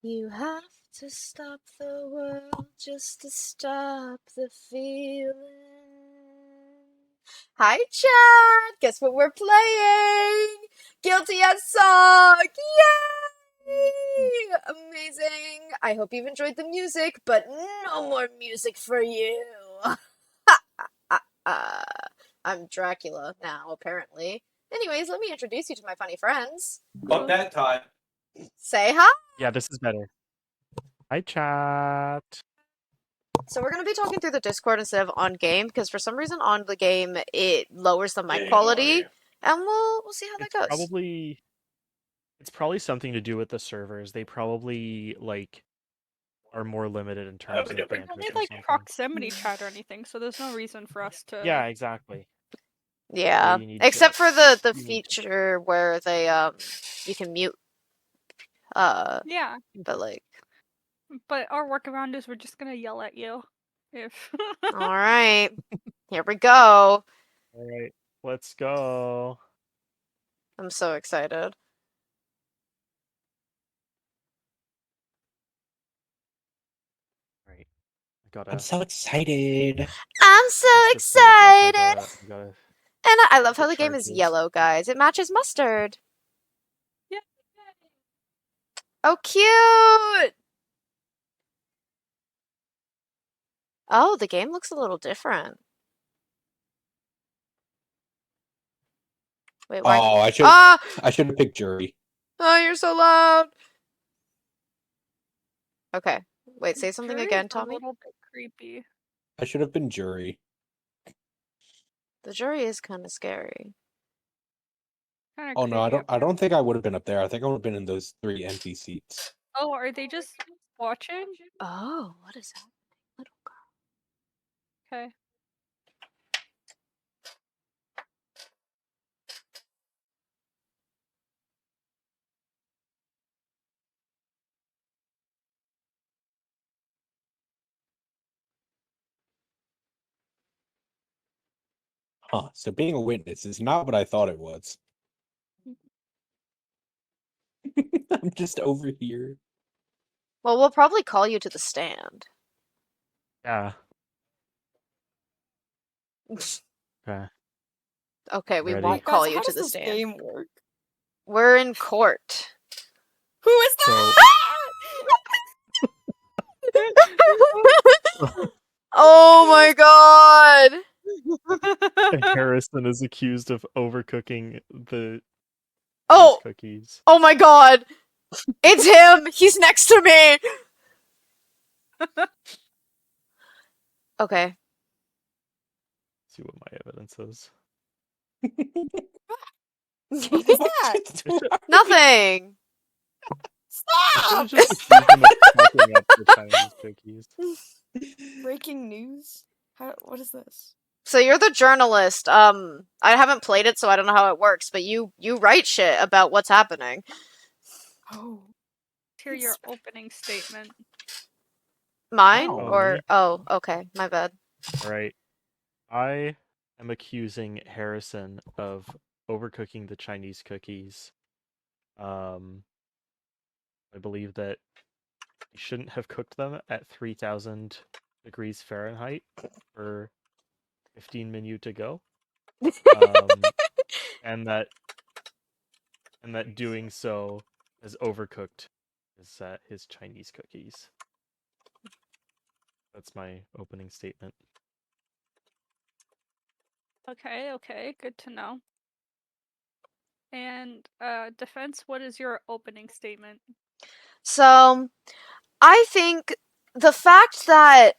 You have to stop the world just to stop the feeling. Hi, Chad! Guess what we're playing? Guilty as Song! Yay! Amazing! I hope you've enjoyed the music, but no more music for you! I'm Dracula now, apparently. Anyways, let me introduce you to my funny friends. Fuck that time. Say hi! Yeah, this is better. Hi, chat. So we're going to be talking through the Discord instead of on game, because for some reason on the game it lowers the mic Game quality, audio. and we'll see how that goes. It's probably something to do with the servers. They probably are more limited in terms of Open, open. bandwidth Don't need or like something. proximity chat or anything, so there's no reason for us to. Yeah, exactly. Yeah, you need except to- for the you need to- feature where they you can mute Yeah, but like but our workaround is we're just gonna yell at you. If. all right, here we go. All right, let's go. I'm so excited. All right, I'm so excited. I'm so Once this loads up, excited. I gotta And I love the how the game is charges. yellow, guys. It matches mustard. Yeah. Oh, cute! Oh, the game looks a little different. Wait, why? Oh, I should have picked jury. Oh, you're so loud. Okay. Wait, say something Jury's again, a Tommy. little bit creepy. I should have been jury. The jury is kind of scary. Kinda Oh no, creepy. I don't think I would have been up there. I think I would have been in those 3 empty seats. Oh, are they just watching? Oh, what is happening, little girl? Okay. Huh, so being a witness is not what I thought it was. I'm just over here. Well, we'll probably call you to the stand. Yeah. Okay. Okay, we Ready. won't Guys, call you how to does the this stand. game work? We're in court. Who is So- that? Oh my god! Harrison is accused of overcooking the Oh! cookies. Oh my god! It's him! He's next to me! Okay. Let's see what my evidence is. What is that? Nothing! I Stop! just accused him of fucking up the Chinese cookies. Breaking news? What is this? So you're the journalist. I haven't played it, so I don't know how it works, but you write shit about what's happening. Oh. Hear your opening statement. Mine? Oh, Or me. oh, okay, my bad. Alright. I am accusing Harrison of overcooking the Chinese cookies. I believe that he shouldn't have cooked them at 3,000 degrees Fahrenheit for 15 minutes to go. And that doing so has overcooked his Chinese cookies. That's my opening statement. Okay, good to know. And defense, what is your opening statement? So, I think the fact that,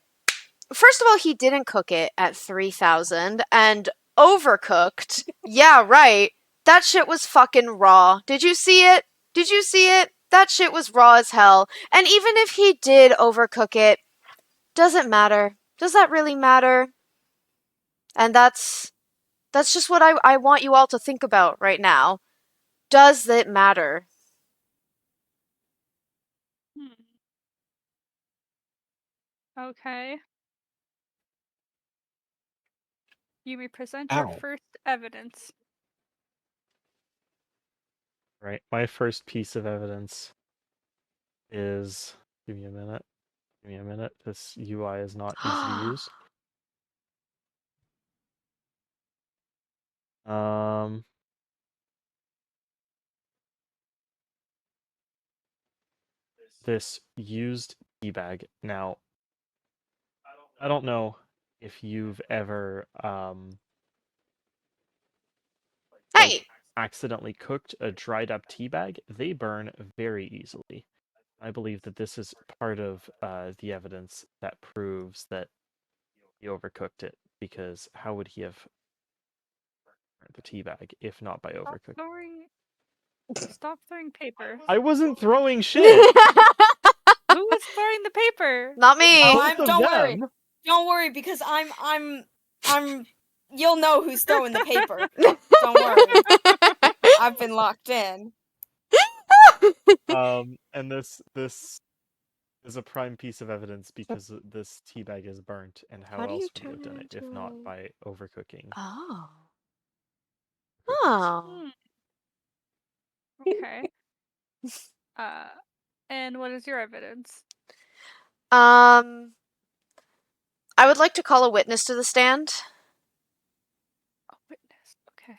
first of all, he didn't cook it at 3,000 and overcooked. Yeah, right. That shit was fucking raw. Did you see it? Did you see it? That shit was raw as hell. And even if he did overcook it, doesn't matter. Does that really matter? And that's just what I want you all to think about right now. Does it matter? Okay. You may present Ow. your first evidence. Right. My first piece of evidence is give me a minute. Give me a minute. This UI is not easy to use. This used tea bag. Now, I don't know if you've ever like Hey! accidentally cooked a dried up tea bag. They burn very easily. I believe that this is part of the evidence that proves that he overcooked it, because how would he have burnt the tea bag if not by Stop overcooking? throwing paper. I wasn't throwing shit. Who was throwing the paper? Not me. Oh, Both of don't worry. them. Don't worry, because I'm. You'll know who's throwing the paper. Don't worry. I've been locked in. And this is a prime piece of evidence because this tea bag is burnt, and how How do you else would he have turn done it it if into not a- by overcooking Oh. cookies? Oh. Okay. And what is your evidence? I would like to call a witness to the stand. A witness. Okay.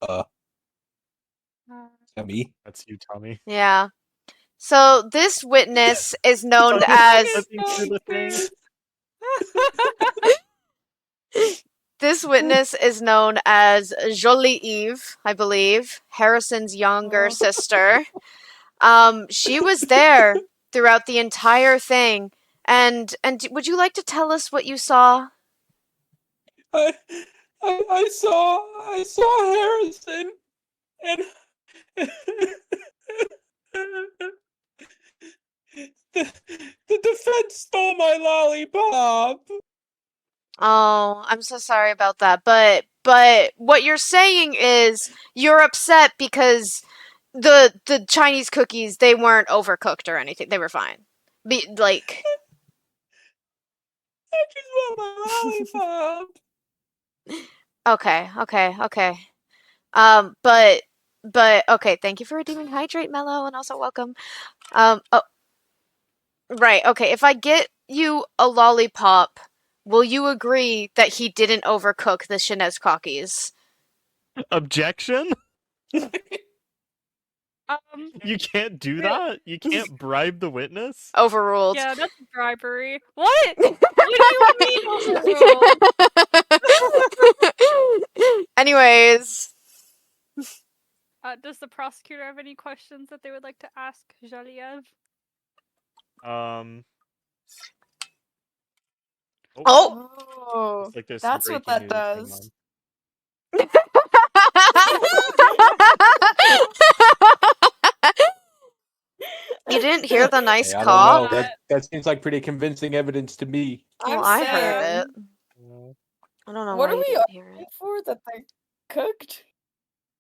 Uh, Uh, is that me? That's you, Tommy. Yeah. So this witness is known Tommy's as flipping through the thing. this witness is known as Jolie Eve, I believe, Harrison's younger Oh. sister. She was there throughout the entire thing. And would you like to tell us what you saw? I saw Harrison, and the defense stole my lollipop. Oh, I'm so sorry about that. But what you're saying is you're upset because the Chinese cookies, they weren't overcooked or anything. They were fine. Like I just want my lollipop. okay. But okay, thank you for redeeming Hydrate Mellow and also welcome. Oh, right. Okay, if I get you a lollipop, will you agree that he didn't overcook the Shinez cookies? Objection? um. You can't do that? You can't bribe the witness? Overruled. Yeah, that's bribery. What? What do you mean overruled? Anyways, Does the prosecutor have any questions that they would like to ask Jaliev? Oh, oh, Oh, looks like there's some that's what breaking that news. Hang does. on. you didn't hear the nice Hey, I don't know. cough? That seems like pretty convincing evidence to me. Well, I'm I heard saying, it. I don't know what why are you we didn't hear arguing it. for? That they cooked?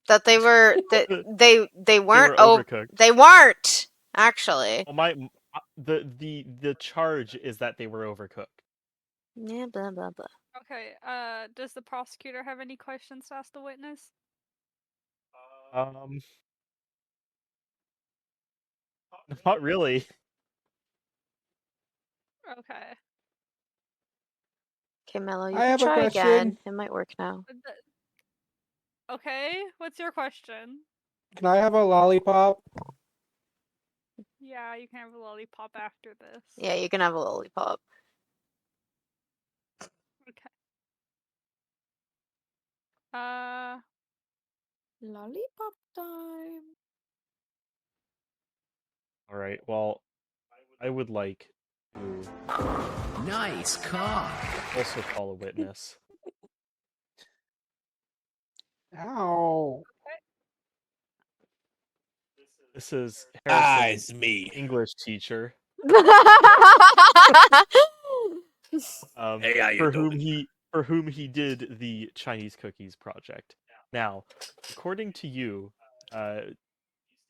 That they were that they weren't. were overcooked. They weren't actually. Well, the charge is that they were overcooked. Yeah, blah blah blah. Okay, does the prosecutor have any questions to ask the witness? Not really. Okay. Okay, Mello, you I can have a try question. again. It might work now. Okay, what's your question? Can I have a lollipop? Yeah, you can have a lollipop after this. Yeah, you can have a lollipop. Okay. Lollipop time. All right. Well, I would like to Nice cock. also call a witness. Ow. This is Ah, Harrison's it's me. English teacher, Hey, how you doing? for whom he did the Chinese cookies project. Now, according to you,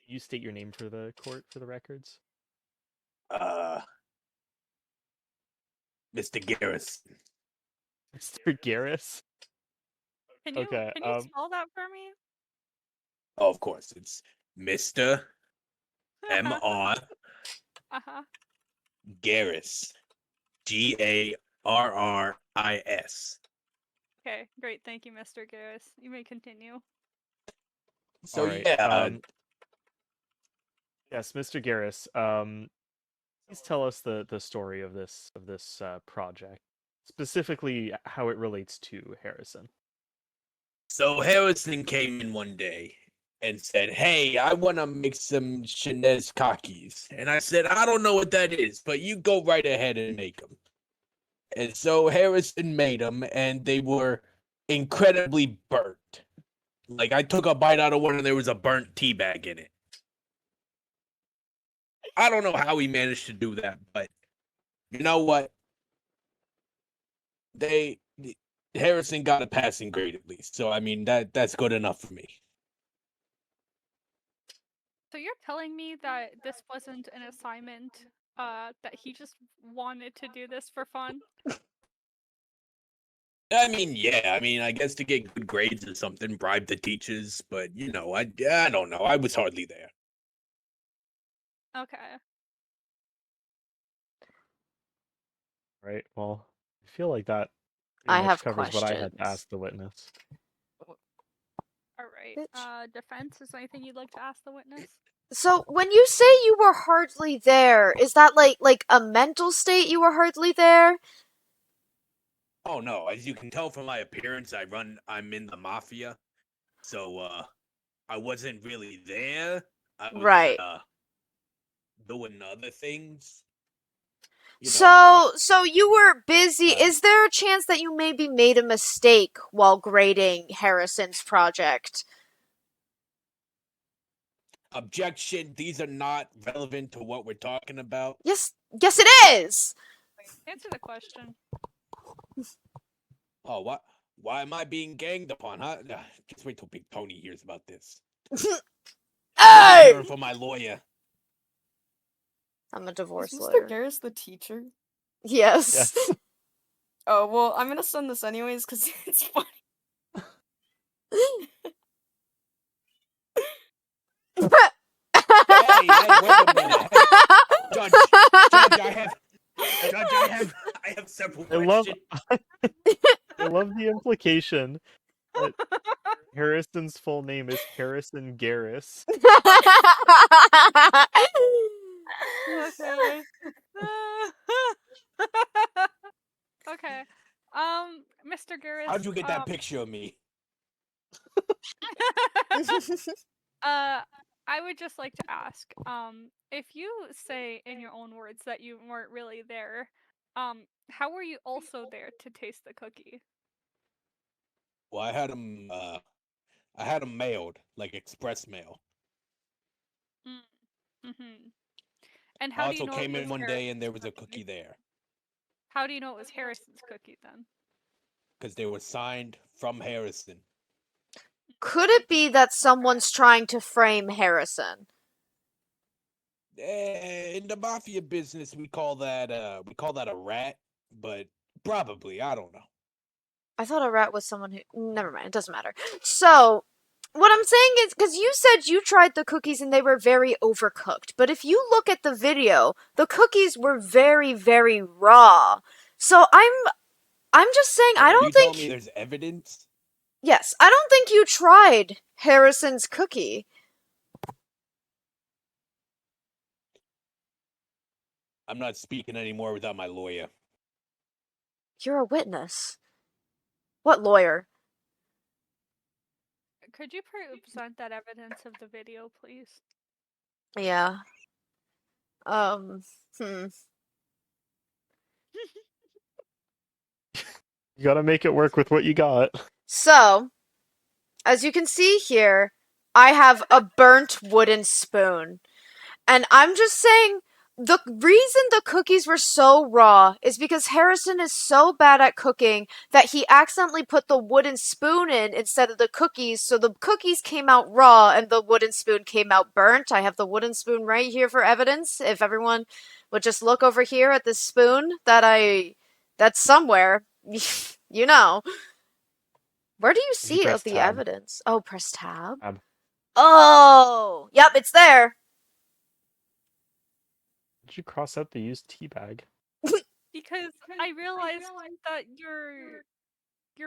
you state your name for the court for the records. Mr. Garrison. Mr. Garris. Can you Okay, spell that for me? Oh, of course, it's Mr. M.R. Uh-huh. Garrus. Garris. Okay, great. Thank you, Mr. Garris. You may continue. So All right. yeah, Yes, Mr. Garris. Please tell us the story of this project, specifically how it relates to Harrison. so Harrison came in one day and said, "Hey, I want to make some Shinez kakis," and I said, "I don't know what that is, but you go right ahead and make them." And so Harrison made them, and they were incredibly burnt. Like I took a bite out of one, and there was a burnt tea bag in it. I don't know how he managed to do that, but you know what? They Harrison got a passing grade at least, so I mean that's good enough for me. So you're telling me that this wasn't an assignment, that he just wanted to do this for fun? I mean, yeah, I guess to get good grades or something, bribe the teachers, but I don't know. I was hardly there. Okay. Right. Well, I feel like that pretty I much have covers what I had to questions. ask the witness. All right. Bitch. Defense, is there anything you'd like to ask the witness? So when you say you were hardly there, is that like a mental state you were hardly there? Oh no, as you can tell from my appearance, I'm in the mafia. So I wasn't really there. I was Right. doing other things. So you were busy. uh, Is there a chance that you maybe made a mistake while grading Harrison's project? objection, these are not relevant to what we're talking about. Yes, it is. Answer the question. Oh, what? Why am I being ganged upon, huh? Just wait till Big Tony hears about this. I'm Hey! hearing from my lawyer. I'm a Is divorce Mr. lawyer. Garris the teacher? Yes. Yes. Oh, well, I'm gonna send this anyways because it's funny. Hey, wait a minute. Hey, Judge, I have several I love questions. I love the implication that Harrison's full name is Harrison Garris. Okay. Okay. Mr. Garris. How'd you get that picture of me? I would just like to ask, if you say in your own words that you weren't really there, how were you also there to taste the cookie? Well, I had them mailed, like express mail. Mm-hmm. And I how do you also know it came in was one day and there was a Harrison's cookie there How do you know it was Harrison's cookie then? because they were signed from Harrison. Could it be that someone's trying to frame Harrison? In the mafia business, we call that a rat, but probably I don't know. I thought a rat was someone who. Never mind, it doesn't matter. So, what I'm saying is, because you said you tried the cookies and they were very overcooked, but if you look at the video, the cookies were very, very raw. So I'm just saying, I Are you don't telling think. me there's evidence? Yes, I don't think you tried Harrison's cookie. I'm not speaking anymore without my lawyer. You're a witness. What lawyer? Could you present that evidence of the video, please? Yeah. Um. Hmm. You gotta make it work with what you got. So, as you can see here, I have a burnt wooden spoon. And I'm just saying, the reason the cookies were so raw is because Harrison is so bad at cooking that he accidentally put the wooden spoon in instead of the cookies, so the cookies came out raw and the wooden spoon came out burnt. I have the wooden spoon right here for evidence. If everyone would just look over here at this spoon that's somewhere, you know. Where do you Did you see press the tab? evidence? Oh, press tab. Tab. Oh, yep, it's there. Did you cross out the used tea bag? Because I realized that your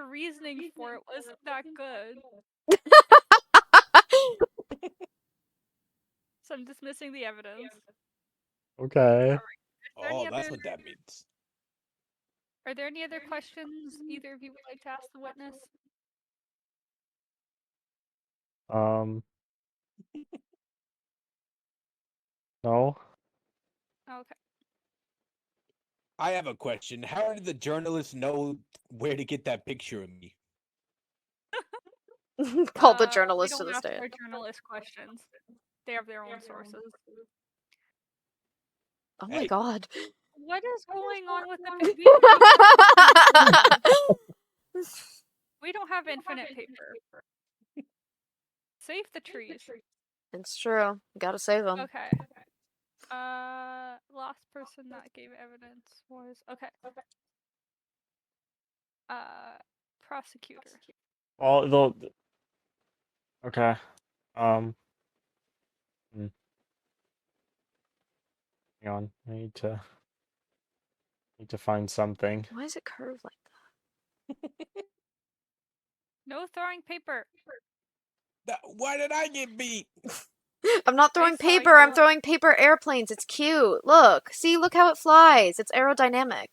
reasoning for it wasn't that good. So I'm dismissing the evidence. Okay. Is there any Oh, that's other what that means. Are there any other questions either of you would like to ask the witness? Um. No. Okay. I have a question. How did the journalist know where to get that picture of me? Called the We journalist to don't the ask stand. our journalist questions. They have their own sources. Oh my Hey. god. What is going on with the we don't have infinite paper. Save the trees. It's true. Gotta save them. Okay. Last person that gave evidence was okay. Prosecutor. Well, they'll. Okay. Um. Hang on. I need to find something. Why is it curved like No throwing paper. Why did I get beat? that? I'm not throwing saw paper, I'm you. throwing paper airplanes. It's cute. Look. See, look how it flies. It's aerodynamic.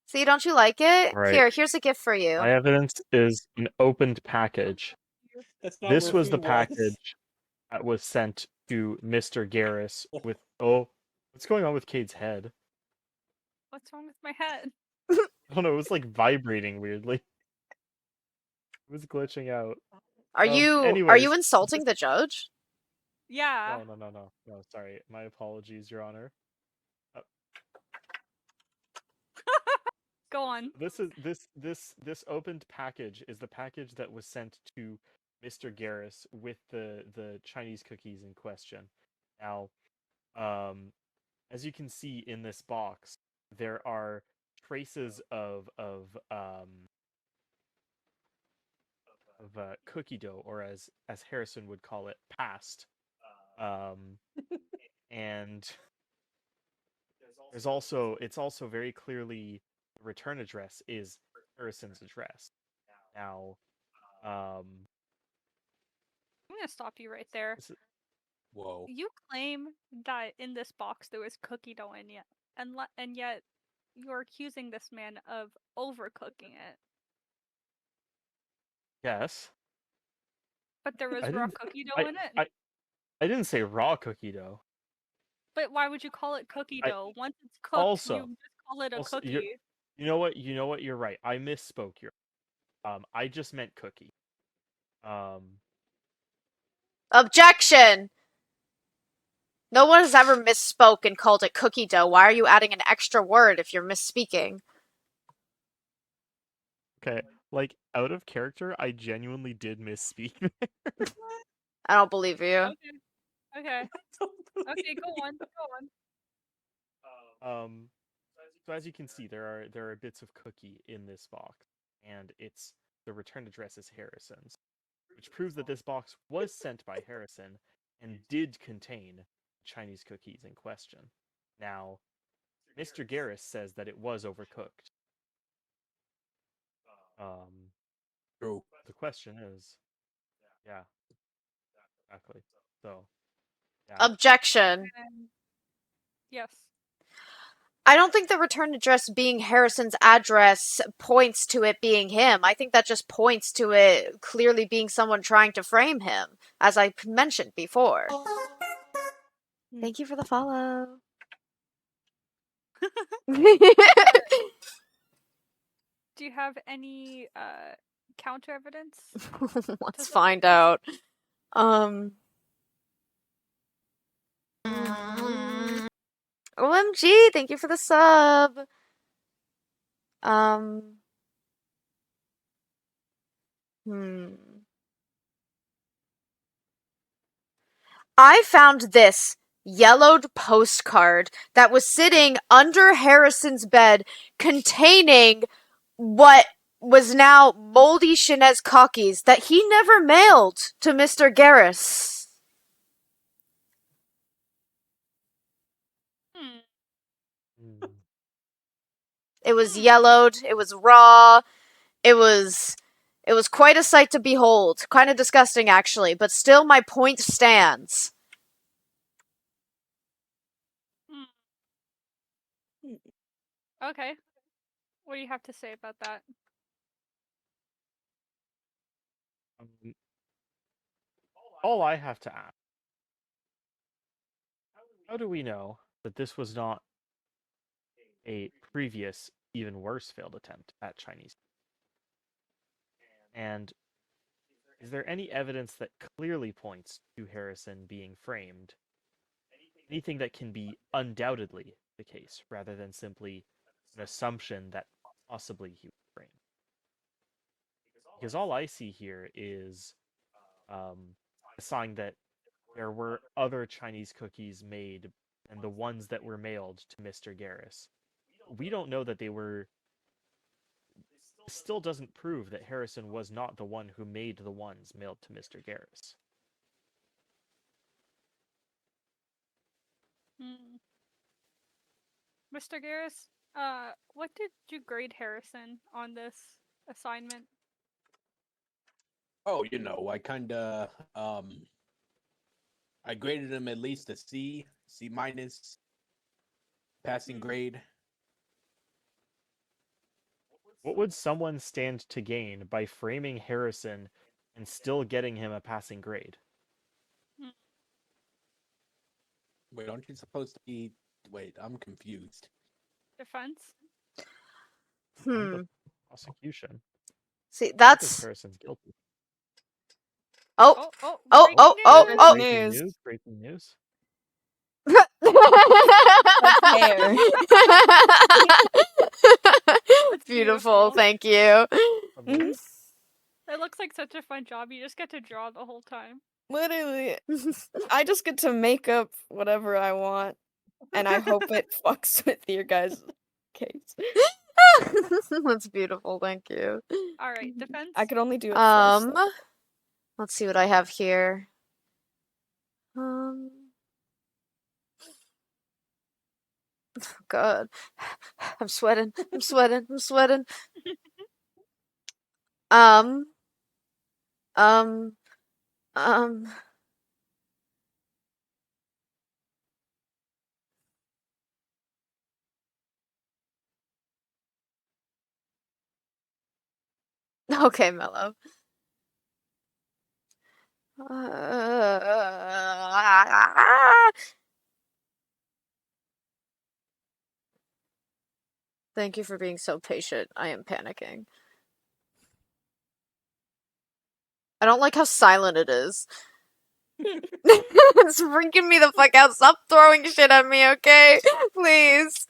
See, don't you like it? Right. Here's a gift for you. My evidence is an opened package. That's not This where was the food was. package that was sent to Mr. Garris with. Oh, what's going on with Cade's head? What's wrong with my head? I don't know. It was like vibrating weirdly. It was glitching out. Are you Anyways, insulting the judge? Yeah. No. Sorry, my apologies, Your Honor. Go on. This opened package is the package that was sent to Mr. Garris with the Chinese cookies in question. Now, as you can see in this box, there are traces of cookie dough, or as Harrison would call it, past. And it's also very clearly the return address is Harrison's address. Now, I'm gonna stop you right there. Whoa. You claim that in this box there was cookie dough in it, and yet you're accusing this man of overcooking it. yes, But there was I raw didn't. cookie dough in it. I didn't say raw cookie dough. But why would you call it cookie I dough? Once it's cooked, also you just call it a also cookie. you know what? You know what? You're right. I misspoke. I just meant cookie. Objection! No one has ever misspoke and called it cookie dough. Why are you adding an extra word if you're misspeaking? Okay, like out of character, I genuinely did misspeak. I don't believe you. Okay. Okay, go on. So as you can see, there are bits of cookie in this box, and the return address is Harrison's, which proves that this box was sent by Harrison and did contain Chinese cookies in question. Now, Mr. Garris says that it was overcooked. True. The question is, yeah, exactly. So, yeah. Objection. Yes. I don't think the return address being Harrison's address points to it being him. I think that just points to it clearly being someone trying to frame him, as I mentioned before. Thank you for the follow. Do you have any counter evidence? Let's find out. OMG, thank you for the sub. I found this yellowed postcard that was sitting under Harrison's bed containing what was now moldy Shinez cookies that he never mailed to Mr. Garris. It was yellowed. It was raw. It was quite a sight to behold. Kind of disgusting, actually, but still, my point stands. Okay. What do you have to say about that? All I have to ask, how do we know that this was not a previous, even worse failed attempt at Chinese? And is there any evidence that clearly points to Harrison being framed? Anything that can be undoubtedly the case, rather than simply an assumption that possibly he was framed? Because all I see here is a sign that there were other Chinese cookies made and the ones that were mailed to Mr. Garris. We don't know that they were. This still doesn't prove that Harrison was not the one who made the ones mailed to Mr. Garris. Mr. Garris, what did you grade Harrison on this assignment? Oh, I kinda I graded him at least a C, C minus, passing grade. What would someone stand to gain by framing Harrison and still getting him a passing grade? Wait, aren't you supposed to be? Wait, I'm confused. Defense? I'm the prosecution. See, I think that's. Harrison's guilty. Oh, Oh, oh, oh, breaking oh, oh, news! oh. Breaking News. news! Breaking news! hair. That's Beautiful, beautiful. thank you. Mhm. It looks like such a fun job. You just get to draw the whole time. Literally, I just get to make up whatever I want, and I hope it fucks with your guys' case. That's beautiful, thank you. Alright, defense? I could only do it first. Let's see what I have here. God. I'm sweating. I'm sweating. I'm sweating. Um. Um. Um. Okay, Mellow. Thank you for being so patient. I am panicking. I don't like how silent it is. It's freaking me the fuck out. Stop throwing shit at me, okay? Please.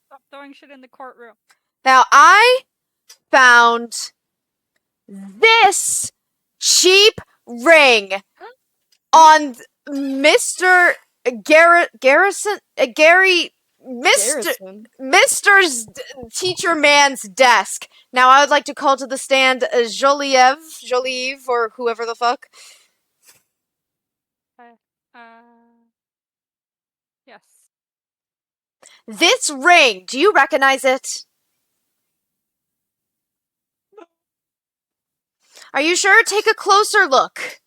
Stop throwing shit in the courtroom. Now, I found this cheap ring on Mr. Garrison, Garrison. Mr.'s teacher man's desk. Now, I would like to call to the stand Joliev, or whoever the fuck. Yes. This ring, do you recognize it? Are you sure? Take a closer look.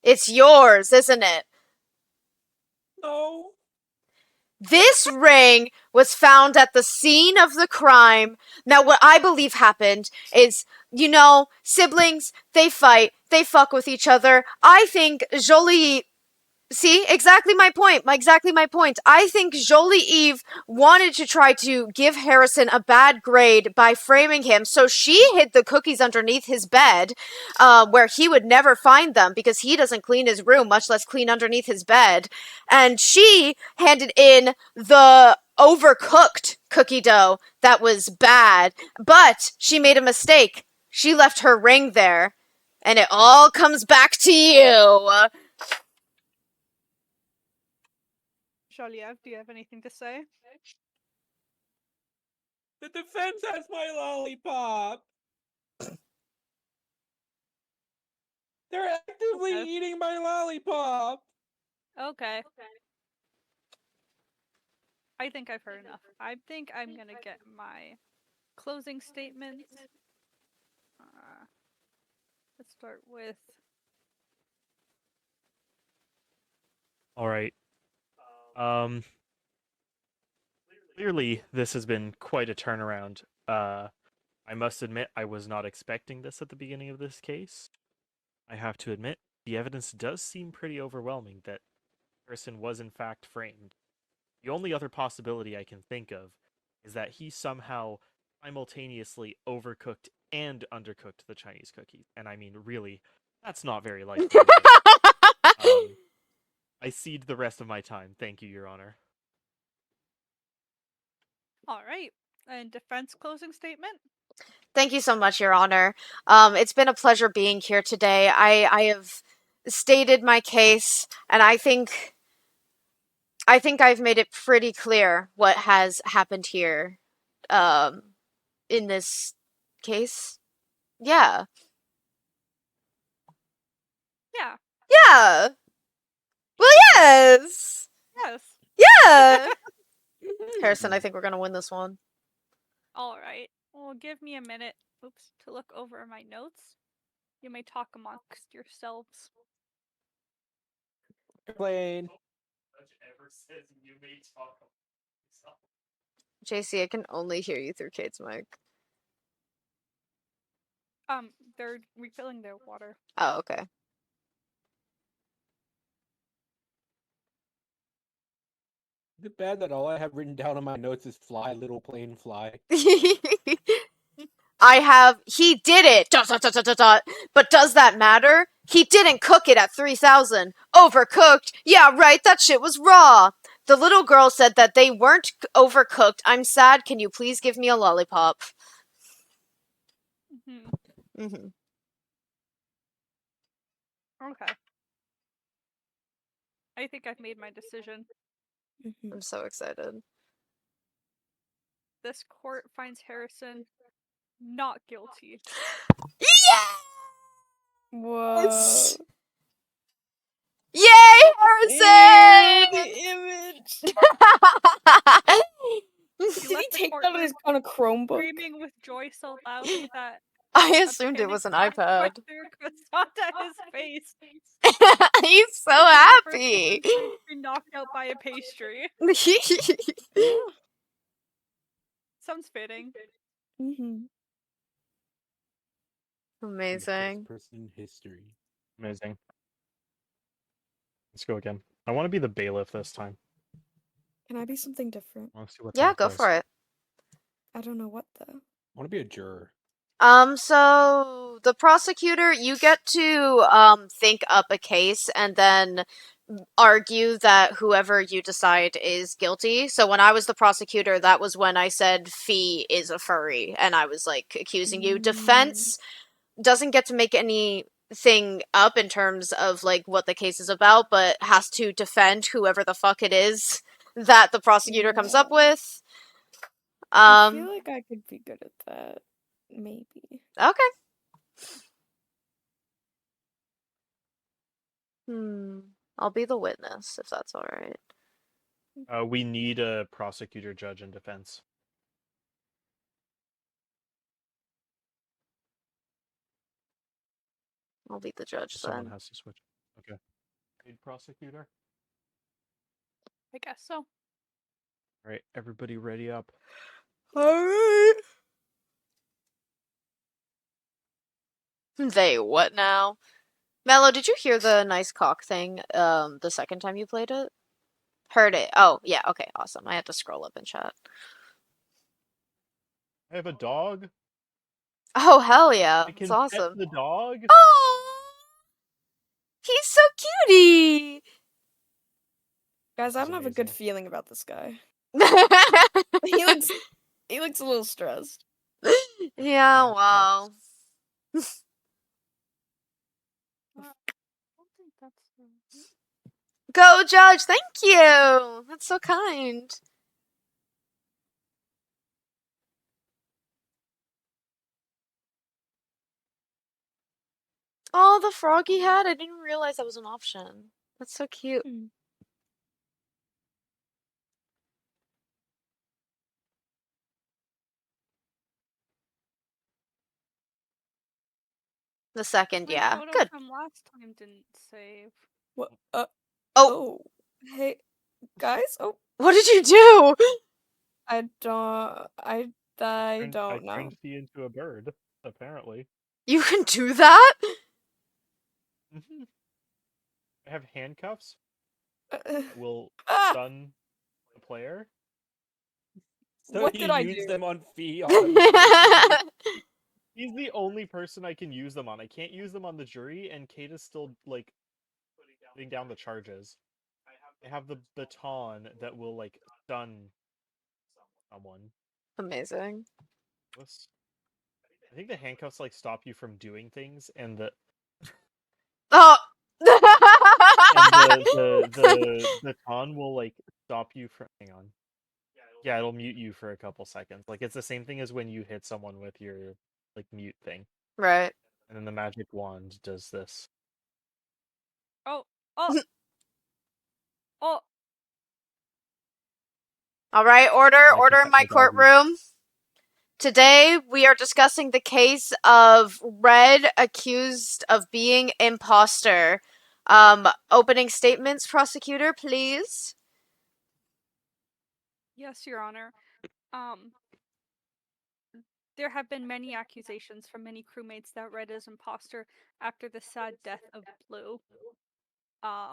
It's yours, isn't it? No. This ring was found at the scene of the crime. Now, what I believe happened is, siblings, they fight, they fuck with each other. I think Jolie. See, exactly my point. Exactly my point. I think Jolie Eve wanted to try to give Harrison a bad grade by framing him, so she hid the cookies underneath his bed, where he would never find them because he doesn't clean his room, much less clean underneath his bed. And she handed in the overcooked cookie dough that was bad, but she made a mistake. She left her ring there, and it all comes back to you. Joliev, do you have anything to say? The defense has my lollipop. They're actively Okay. eating my lollipop. Okay. I think I've heard enough. I think I'm gonna get my closing statement. Let's start with. All right. Clearly, this has been quite a turnaround. I must admit, I was not expecting this at the beginning of this case. I have to admit, the evidence does seem pretty overwhelming that Harrison was in fact framed. The only other possibility I can think of is that he somehow simultaneously overcooked and undercooked the Chinese cookies. And I mean, really, that's not very likely to do. I cede the rest of my time. Thank you, Your Honor. All right. And defense closing statement? Thank you so much, Your Honor. It's been a pleasure being here today. I have stated my case, and I think I've made it pretty clear what has happened here, in this case. Yeah. Yeah. Yeah. Well, yes. Yes. Yeah. Harrison, I think we're gonna win this one. All right. Well, give me a minute. Oops, to look over my notes. You may talk amongst yourselves. Airplane. JC, I can only hear you through Kate's mic. They're refilling their water. Oh, okay. Is it bad that all I have written down on my notes is fly, little plane, fly? He did it! Dot, dot, dot, dot, dot, dot. But does that matter? He didn't cook it at 3,000. Overcooked? Yeah, right, that shit was raw. The little girl said that they weren't overcooked. I'm sad, can you please give me a lollipop? Mm-hmm. Okay. I think I've made my decision. I'm so excited. This court finds Harrison not guilty. Whoa. Yay, Harrison! The image. He Did he left the take that courtroom on a Chromebook? screaming with joy so loudly that I a assumed it panic was an flash iPad. went through Casanda's face. He's so The first happy. person to be knocked out by a pastry. Yeah. Sounds fitting. Mm-hmm. Amazing. The first person in history. Amazing. Let's go again. I want to be the bailiff this time. Can I be something different? I want to see what's Yeah, on go quiz. for it. I don't know what though. I want to be a juror. So the prosecutor, you get to think up a case and then argue that whoever you decide is guilty. So when I was the prosecutor, that was when I said Fee is a furry and I was like accusing you. Defense doesn't get to make anything up in terms of like what the case is about, but has to defend whoever the fuck it is that the prosecutor comes up with. I feel like I could be good at that. Maybe. Okay. I'll be the witness if that's all right. We need a prosecutor, judge, and defense. I'll be the judge Someone then. has to switch. Okay. Need prosecutor? I guess so. All right, everybody ready up. All right. They what now? Mello, did you hear the nice cock thing the second time you played it? Heard it. Oh, yeah, okay, awesome. I had to scroll up in chat. I have a dog. Oh, hell yeah. I It's can awesome. pet the dog. Oh, he's so cutie. Guys, I This is don't have a good amazing. feeling about this guy. Yeah, He looks a little stressed. well. I don't think that's the... Go, Judge. Thank you. That's so kind. Oh, the froggy hat. I didn't realize that was an option. That's so cute. The second, My yeah. photo Good. from last time didn't save. What? Oh, Oh. Hey, guys. Oh, what did you do? I don't. I I don't know. turned thee into a bird, apparently. You can do that? I have handcuffs Uh, that will ah! stun the player. So What you did I use do? them on Fion versus He's the only person I can use them on. I can't use them on the jury, and Kate is still, like, putting down the charges. I have the baton that will, like, stun someone. Amazing. I think the handcuffs, like, stop you from doing things, and the Oh. the baton will, like, stop you from. Hang on. Yeah, it'll mute you for a couple seconds. Like, it's the same thing as when you hit someone with your, like, mute thing. Right. And then the magic wand does this. Oh, oh, oh. All right, order And I can in pet my my doggy. courtroom. Today we are discussing the case of Red accused of being imposter. Opening statements, prosecutor, please. Yes, Your Honor. There have been many accusations from many crewmates that Red is imposter after the sad death of Blue. I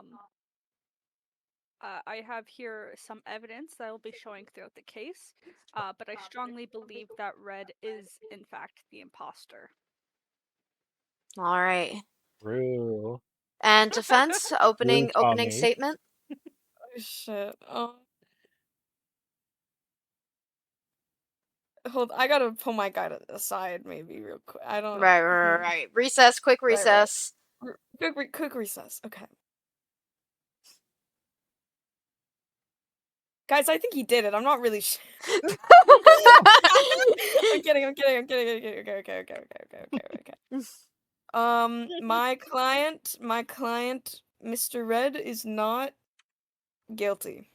have here some evidence that I will be showing throughout the case, but I strongly believe that Red is, in fact, the imposter. All right. True. And defense, opening Tommy. statement. Oh, shit. Hold. I gotta pull my guy aside, maybe real quick. I don't. Right. Recess. Quick Right. recess. Quick recess. Okay. Guys, I think he did it. I'm not really sure. I'm kidding. Okay. My client, Mr. Red, is not guilty.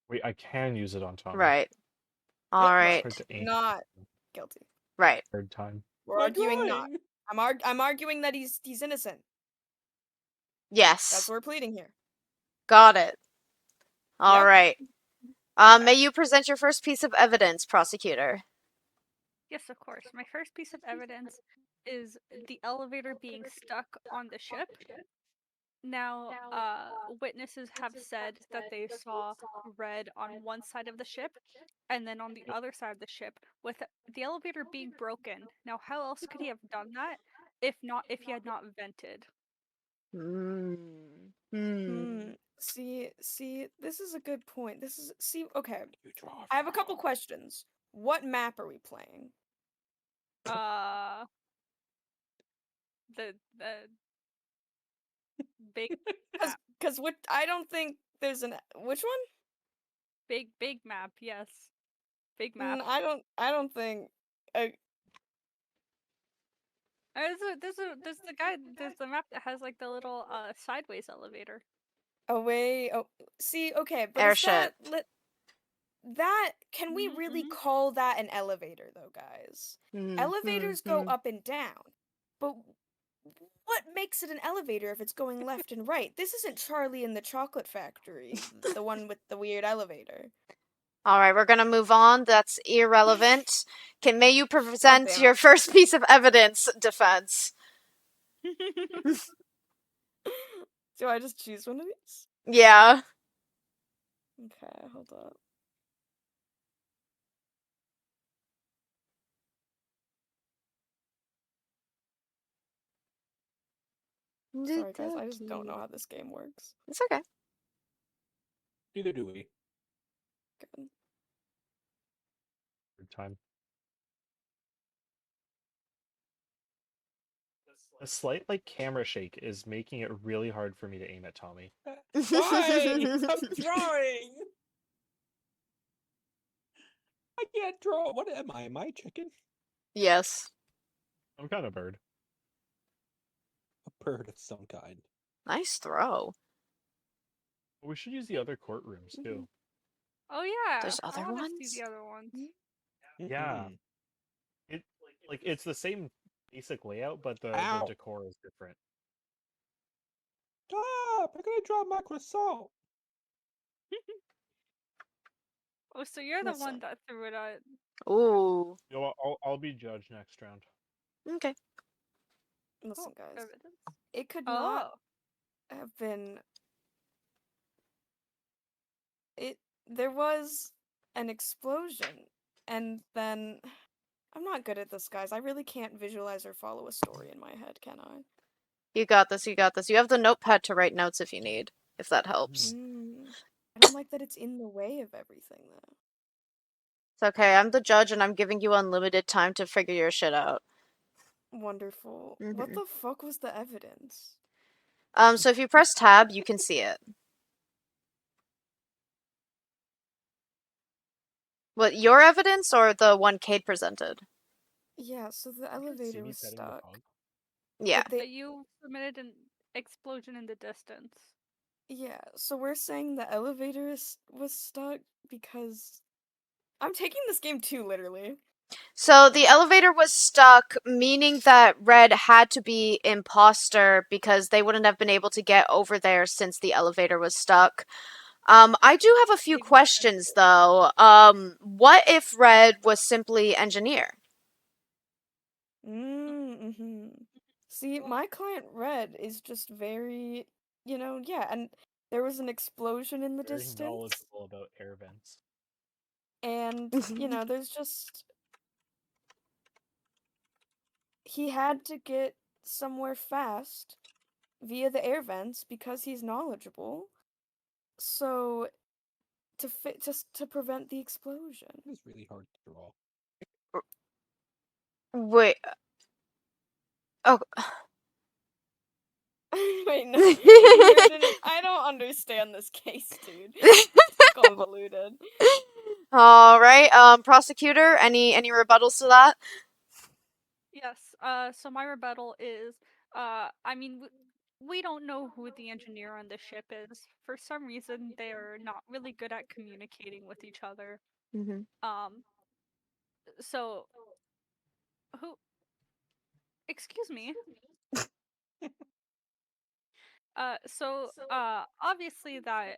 Wait, I can use it on Tommy. Right. All right. Hard to aim. Not guilty. Right. Third time. We're arguing not. I'm arguing that he's innocent. Yes. That's what we're pleading here. Got it. All Yep. right. May you present your first piece of evidence, prosecutor? Yes, of course. My first piece of evidence is the elevator being stuck on the ship. Now, witnesses have said that they saw Red on one side of the ship, and then on the other side of the ship, with the elevator being broken. Now, how else could he have done that if he had not vented? See, this is a good point. Okay. I have a couple questions. What map are we playing? The big map. Cause what I don't think there's an which one? Big map, yes. Big map. I don't think. There's the map that has like the little sideways elevator. See, okay, but Airship. can we really call that an elevator though, guys? Elevators go up and down, but what makes it an elevator if it's going left and right? This isn't Charlie and the Chocolate Factory, the one with the weird elevator. All right, we're gonna move on. That's irrelevant. May you present damn your it. first piece of evidence, defense? Do I just choose one of these? Yeah. Okay, hold up. Sorry, guys, I just don't know how this game works. It's okay. Neither do we. Good. Third time. A slight, like, camera shake is making it really hard for me to aim at Tommy. Why? I'm drawing. I can't draw. What am I? Am I a chicken? Yes. I'm kind of bird. A bird of some kind. Nice throw. We should use the other courtrooms too. Oh yeah. There's I other wanna ones? see the other ones. Yeah. It's the same basic layout, but the Ow. decor is different. Stop! I'm gonna drop my croissant. Oh, so you're the one Listen. that threw it out. Ooh. You know what, I'll be judge next round. Okay. Listen, Oh, guys. evidence. It could Oh. not have been. There was an explosion, and then I'm not good at this, guys. I really can't visualize or follow a story in my head, can I? You got this, you got this. You have the notepad to write notes if you need, if that helps. I don't like that it's in the way of everything, though. It's okay, I'm the judge and I'm giving you unlimited time to figure your shit out. Wonderful. What Mhm. the fuck was the evidence? So if you press tab, you can see it. What, your evidence or the one Cade presented? Yeah, so the See elevator me was petting the stuck. pug? Yeah. But they, You submitted an explosion in the distance. yeah, so we're saying the elevator was stuck because I'm taking this game too literally. So the elevator was stuck, meaning that Red had to be imposter because they wouldn't have been able to get over there since the elevator was stuck. I do have a few Maybe questions though. What if Red was simply engineer? Mm-hmm. See, my client Red is just very, yeah, and there was an explosion in the Very distance, knowledgeable about air vents. and, there's just he had to get somewhere fast via the air vents because he's knowledgeable. So to prevent the explosion. It's really hard to draw. Wait. Oh. Wait, no. I don't understand this case, dude. It's too convoluted. All right. Prosecutor, any rebuttals to that? Yes. So my rebuttal is, I mean, we don't know who the engineer on the ship is. For some reason, they're not really good at communicating with each other. Mm-hmm. So who? Excuse me. Obviously that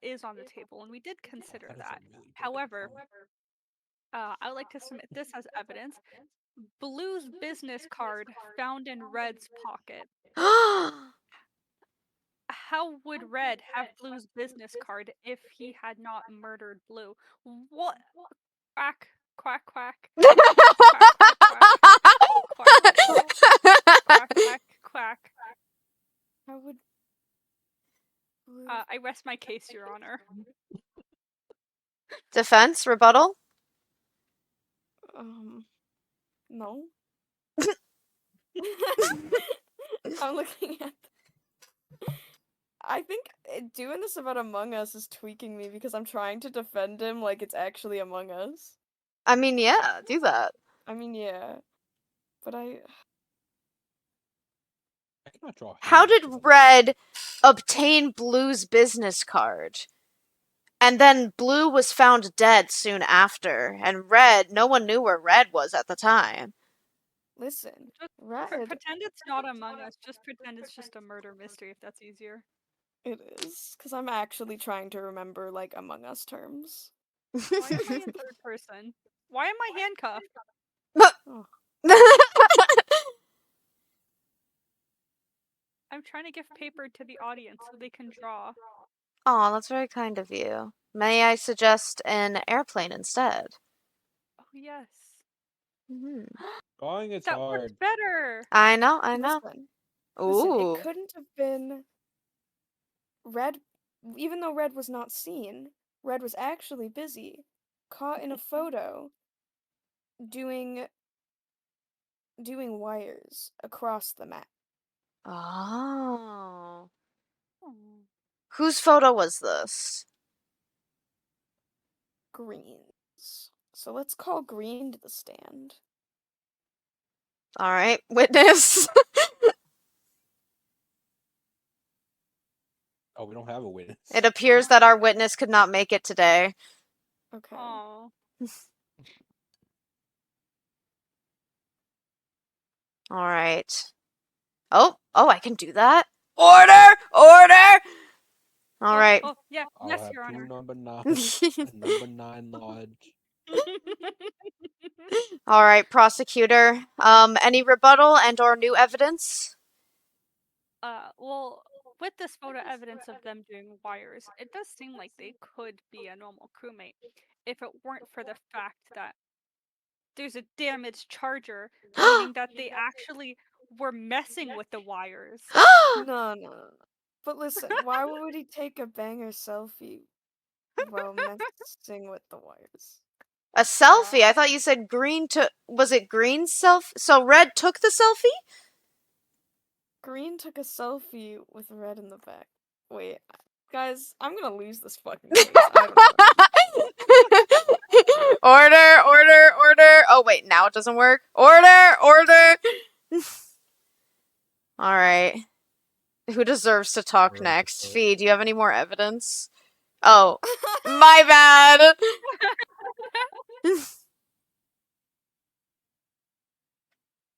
is on the table, and we did consider That is a that. really good However, example. I would like to submit this as evidence. Blue's business card found in Red's pocket. How would Red have Blue's business card if he had not murdered Blue? What? Quack, quack, quack. Quack, quack, quack. Quack, quack, quack, quack. How would Blue I rest my case, Your Honor. Defense, rebuttal? No. I'm looking at. I think doing this about Among Us is tweaking me because I'm trying to defend him like it's actually Among Us. I mean, yeah, do that. I mean, yeah. But I cannot draw. How did Red obtain Blue's business card? And then Blue was found dead soon after, and Red, no one knew where Red was at the time. listen, Just Red. pretend it's not Among Us. Just pretend it's just a murder mystery, if that's easier. It is, because I'm actually trying to remember, like, Among Us terms. Why am I in third person? Why am I handcuffed? Oh. I'm trying to give paper to the audience so they can draw. Aw, that's very kind of you. May I suggest an airplane instead? Oh, yes. Mm-hmm. Drawing is That hard. works better! I know, I know. Listen, it Ooh. couldn't have been Red, even though Red was not seen. Red was actually busy, caught in a photo, doing wires across the map. Oh. Oh. Whose photo was this? Green's. So let's call Green to the stand. Alright, witness. Oh, we don't have a witness. It appears that our witness could not make it today. Okay. Oh. All right. Oh, I can do that. Order! All right. Oh, yeah. I'll Yes, have Your two Honor. number 9s, a number 9 large. All right, prosecutor. Any rebuttal and or new evidence? Well, with this photo evidence of them doing wires, it does seem like they could be a normal crewmate if it weren't for the fact that there's a damaged charger, meaning that they actually were messing with the wires. No. But listen, why would he take a banger selfie while messing with the wires? A selfie? I thought you said Green took. Was it Green's self? So Red took the selfie? Green took a selfie with red in the back. Wait, guys, I'm gonna lose this fucking case. I don't know. Order. Oh, wait, now it doesn't work. Order. All right. Who deserves to talk Ready to next? vote. Fee, do you have any more evidence? Oh, my bad.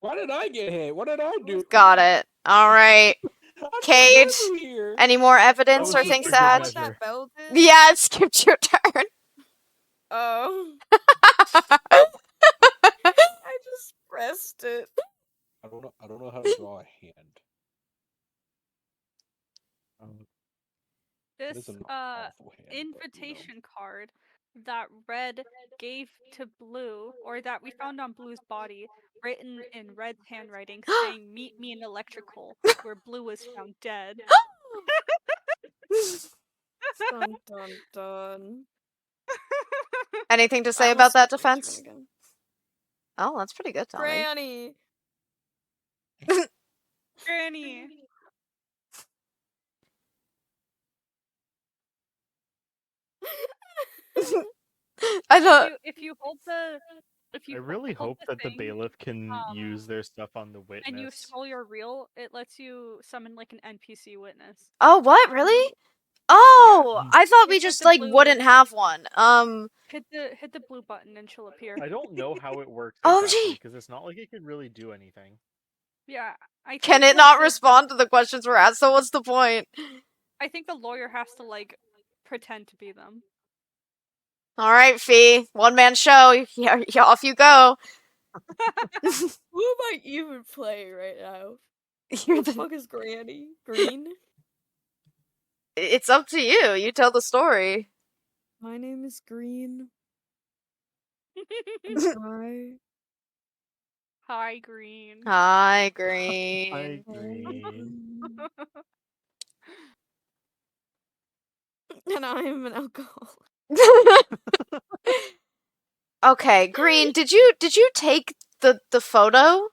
Why did I get hit? What did I do? Got it. All right. I'm Cade, just new here. any more evidence was or just things a to good add? What measure. that bell did? Yeah, it skipped your turn. Oh. I just pressed it. I don't know how to draw a hand. It is This an awful hand. but, you know. invitation card that Red gave to Blue, or that we found on Blue's body, written in Red's handwriting, saying "Meet me in electrical," where Blue was found dead. Dun. Anything to I say almost about that skipped my turn defense? again. Oh, that's pretty good, Tommy. Granny. Granny. I thought. If you hold the I really hold hope that the thing, bailiff can use their stuff on the and you witness. scroll your reel, it lets you summon like an NPC witness. Oh, what? Really? Oh, Yeah. I thought we Hit just the like blue- wouldn't have one. Hit the blue button and she'll appear. I don't know how it works OMG. exactly because it's not like it could really do anything. Yeah, I Can think, it like, not respond to the questions we're asked? So what's the point? I think the lawyer has to like pretend to be them. All right, Fee. One man show. Yeah, off you go. Who am I even playing right now? You're Who the the. fuck is Granny? Green? It's up to you. You tell the story. My name is Green. Hi. Hi, Green. Hi, Hi, Green. Green. And I am an alcoholic. Okay, Green. Did you take the photo?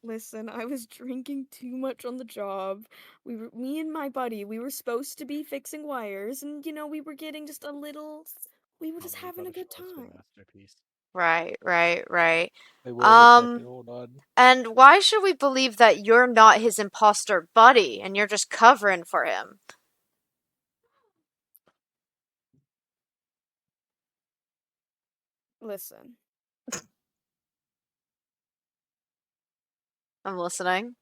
Listen, I was drinking too much on the job. Me and my buddy, we were supposed to be fixing wires, and we were getting just a little. We were just Tell me having a about good Charlotte's time. masterpiece. Right. Wait, wait a second, hold on. And why should we believe that you're not his imposter buddy and you're just covering for him? Listen, I'm listening.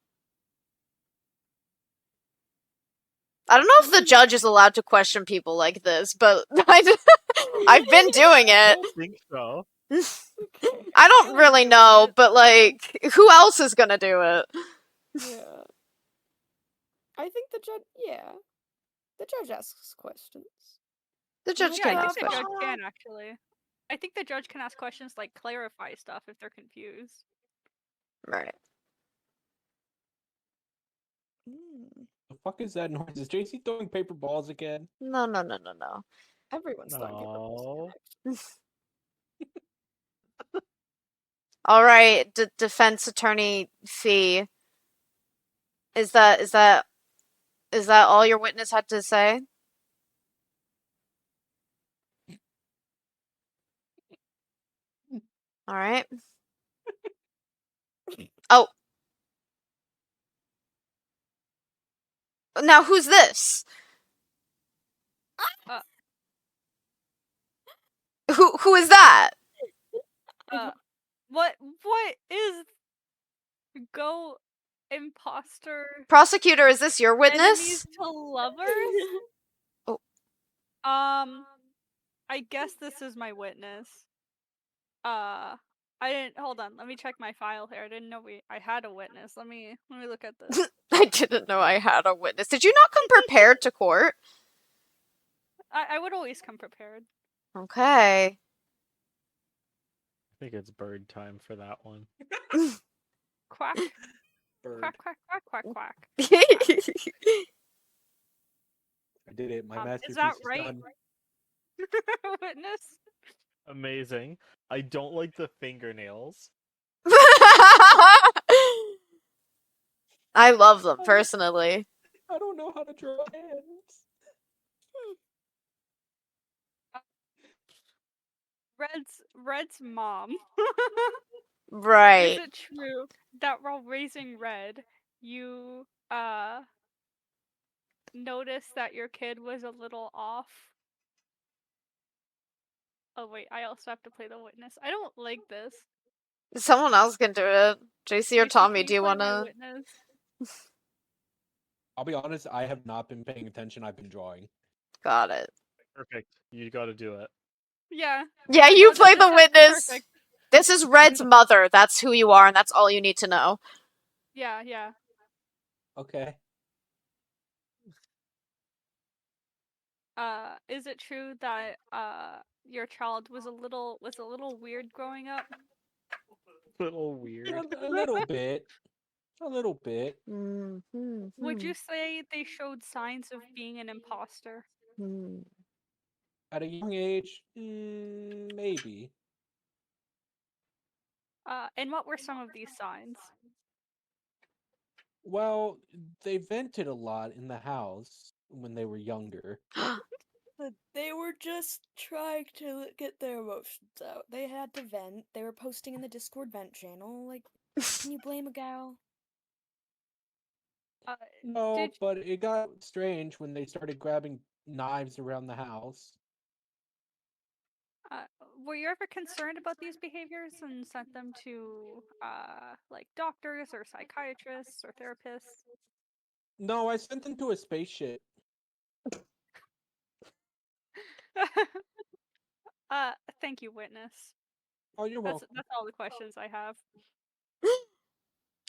I don't know if the judge is allowed to question people like this, but I've been doing I it. don't think so. okay. I don't I'm really doing know, it. but like, who else is gonna do it? Yeah. I think the judge. Yeah, the judge asks questions. The judge Yeah, I can think ask the questions. judge can actually. I think the judge can ask questions like clarify stuff if they're confused. Right. The fuck is that noise? Is JC throwing paper balls again? No. Everyone's throwing paper balls. No. All right, defense attorney Fee. Is that all your witness had to say? All right. Oh. Now who's this? Uh. Who is that? What is go imposter Prosecutor, is this your enemies witness? to lovers? Oh. I guess this is my witness. I didn't hold on, let me check my file here. I didn't know I had a witness. Let me look at this. I didn't know I had a witness. Did you not come prepared to court? I would always come prepared. Okay. I think it's bird time for that one. Quack. Bird. Quack, quack, quack, quack, quack. I did it. My Is masterpiece that is right? done. Witness? Amazing. I don't like the fingernails. I love them personally. I don't know how to draw hands. Red's mom. Is Right. it true that while raising Red, you noticed that your kid was a little off? Oh wait, I also have to play the witness. I don't like this. Someone else can do it. JC or JC, Tommy, can do you play my wanna? witness? I'll be honest, I have not been paying attention. I've been drawing. Got it. Perfect. You got to do it. Yeah. Yeah, No, you play this the has to be witness. perfect. This is Red's mother. That's who you are, and that's all you need to know. Yeah. Okay. Is it true that your child was a little weird growing up? Little weird. A little bit. A little bit. Would you say they showed signs of being an imposter? At a young age, maybe. And what were some of these signs? Well, they vented a lot in the house when they were younger. But they were just trying to get their emotions out. They had to vent. They were posting in the Discord vent channel. Like, can you blame a gal? No, Did but it got strange when they started grabbing knives around the house. were you ever concerned about these behaviors and sent them to like doctors or psychiatrists or therapists? No, I sent them to a spaceship. Thank you, witness. Oh, you're welcome. That's all the questions I have.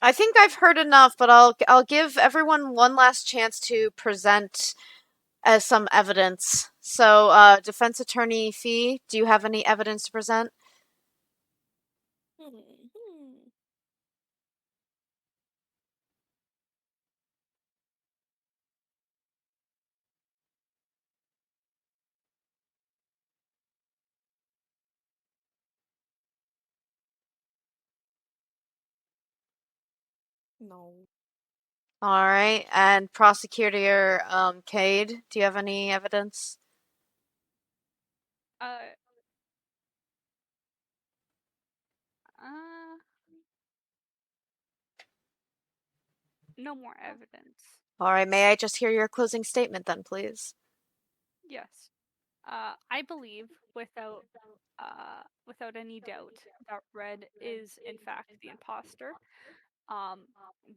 I think I've heard enough, but I'll give everyone one last chance to present as some evidence. So, defense attorney Fee, do you have any evidence to present? No. All right, and prosecutor Cade, do you have any evidence? Uh, no more evidence. All right, may I just hear your closing statement then, please? Yes. I believe without any doubt that Red is in fact the imposter,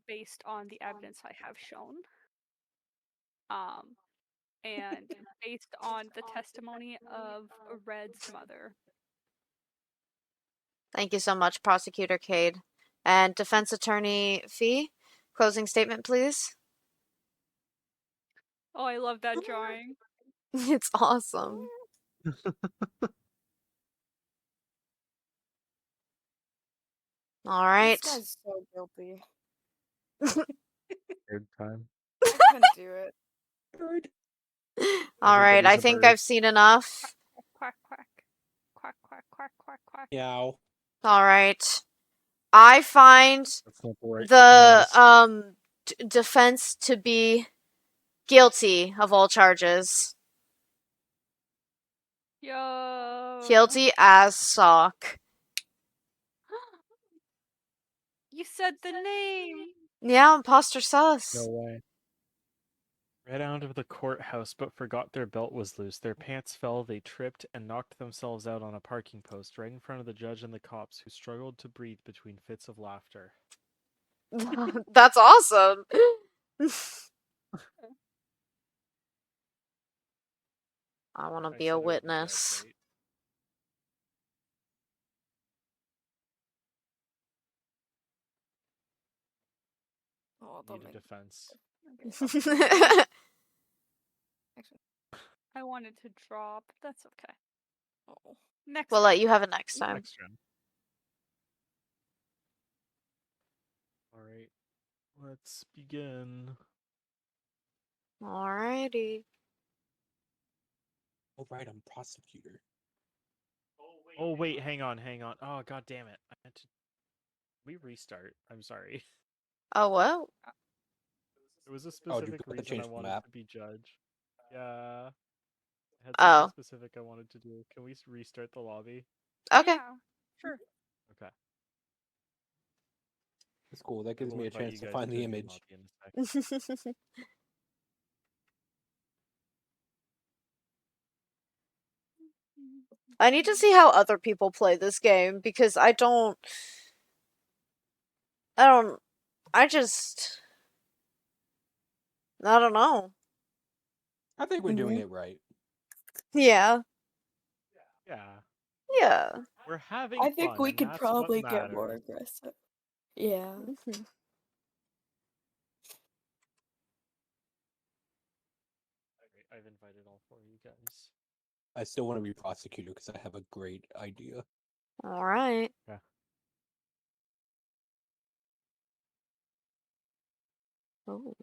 based on the evidence I have shown, and based on the testimony of Red's mother. Thank you so much, prosecutor Cade. And defense attorney Fee, closing statement, please. Oh, I love that drawing. It's awesome. All right. This guy's so guilty. Bird time. I couldn't do it. Bird. All right, Everybody's I a think bird. I've seen enough. Quack, quack. Quack, quack, quack, quack, quack. Meow. All right. I find That's not the right the noise. defense to be guilty of all charges. Yo. Guilty as sock. You said the name. Yeah, imposter sus. No way. Ran out of the courthouse but forgot their belt was loose. Their pants fell, they tripped, and knocked themselves out on a parking post right in front of the judge and the cops, who struggled to breathe between fits of laughter. That's awesome. I want to I be said a it would be bad witness. fate. Oh, don't Need a make defense. Okay. Actually, I wanted to draw, but that's okay. oh. Next We'll time. let you have it next time. Next round. Alright. Let's begin. Alrighty. Oh, right, I'm prosecutor. Oh wait, hang on. Oh god damn it. I meant to we restart. I'm sorry. Oh, well. There was a Oh, did you specific put the reason I change the wanted map? to be judge. Yeah. I had something Oh, specific I wanted to do. Can we restart the lobby? okay. Yeah, sure. Okay. That's cool. That I gives will me a invite chance you to guys find to the a new image. lobby in a second. I need to see how other people play this game because I don't, I don't know. I think we're doing it right. Yeah. Yeah. Yeah. We're having I think fun, we and could that's what probably get more matters. aggressive. Yeah. Mhm. Alright, I've invited all four of you guys. I still want to be prosecutor because I have a great idea. Alright. Yeah. Oh.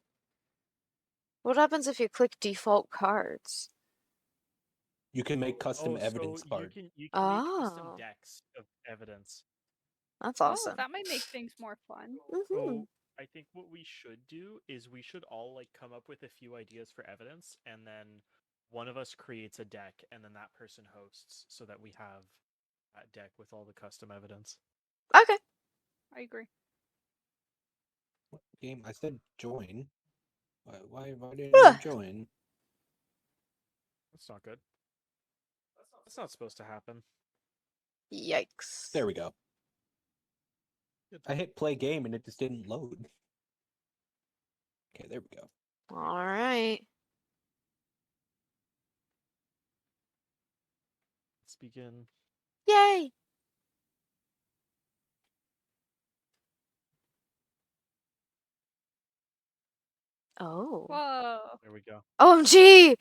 What happens if you click default cards? You can make custom evidence you card. can make custom Oh, decks of evidence. that's Oh, awesome. that might make things more fun. Mm-hmm. So I think what we should do is we should all like come up with a few ideas for evidence, and then one of us creates a deck, and then that person hosts, so that we have that deck with all the custom evidence. Okay. I agree. What game? I said join. Why didn't you join? That's not good. That's not supposed to happen. Yikes. There we go. I hit play game and it just didn't load. Okay, there we go. Alright. Let's begin. Yay! Oh. Whoa. There we go. OMG!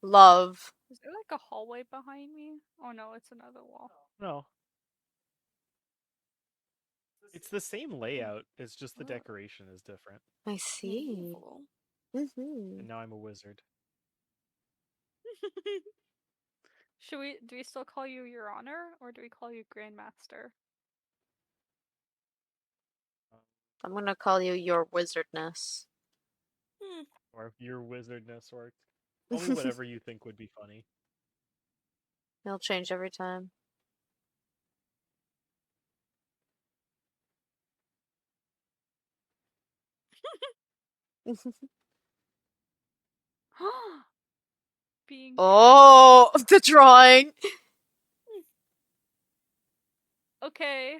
Love. Is there like a hallway behind me? Oh no, it's another wall. No. It's the same layout, it's just the Oh. decoration is different. I see. Medieval. Mm-hmm. And now I'm a wizard. Do we still call you Your Honor, or do we call you Grandmaster? I'm gonna call you your wizardness. Or your wizardness worked. Call me whatever you think would be funny. It'll change every time. Being Oh, the drawing! okay.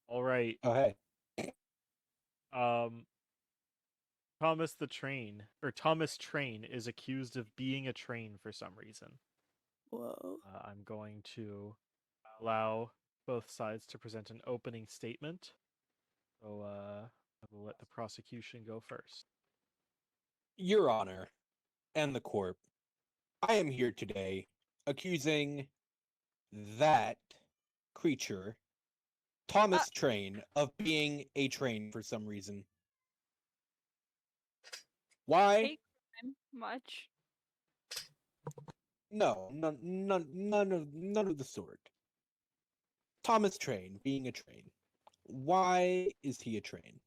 Alright. Oh, hey. Thomas Train is accused of being a train for some reason. Whoa. I'm going to allow both sides to present an opening statement. So I will let the prosecution go first. Your Honor and the Corp, I am here today accusing that creature, Thomas Train, of being a train for some reason. Why? Hate crime much. No, none of the sort. Thomas Train being a train. Why is he a train?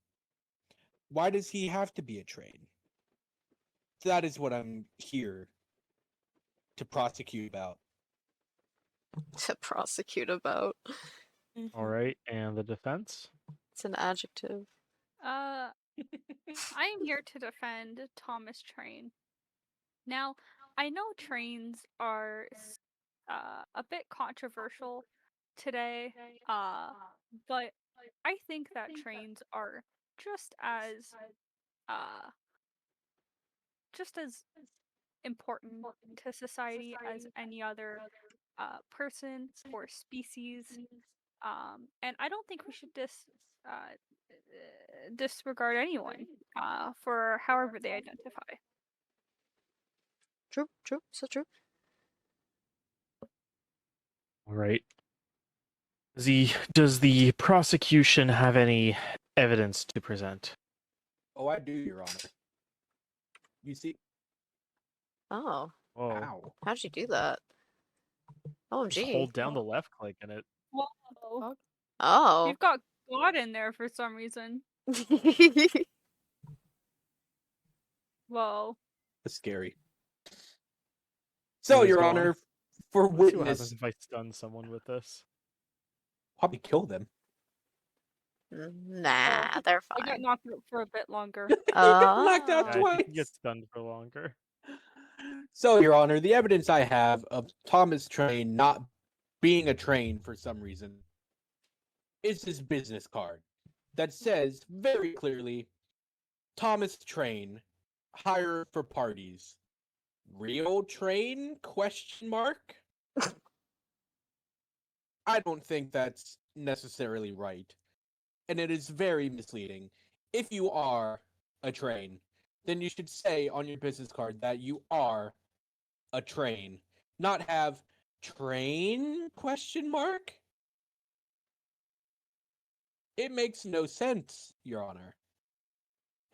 Why does he have to be a train? That is what I'm here to prosecute about. To prosecute about. Alright, and the defense? It's an adjective. I am here to defend Thomas Train. Now, I know trains are a bit controversial today. But I think that trains are just as uh just as important to society as any other person or species. And I don't think we should disregard anyone for however they identify. True, true, so true. All right. Does the prosecution have any evidence to present? Oh, I do, Your Honor. You see? Oh, Oh, Ow. how'd you do that? just OMG. hold down the left click and it. Whoa. Oh. You've got God in there for some reason. Whoa. That's scary. So, Anyways, Your go on. Honor, for Let's see what happens witness, if I stun someone with this. probably kill them. Nah, they're I got fine. knocked out for a bit longer. You got knocked out Yeah, I think you twice. get stunned for longer. So, Your Honor, the evidence I have of Thomas Train not being a train for some reason is his business card that says very clearly Thomas Train, hire for parties. Real train? Question mark. I don't think that's necessarily right. And it is very misleading. If you are a train, then you should say on your business card that you are a train, not have train question mark. It makes no sense, Your Honor.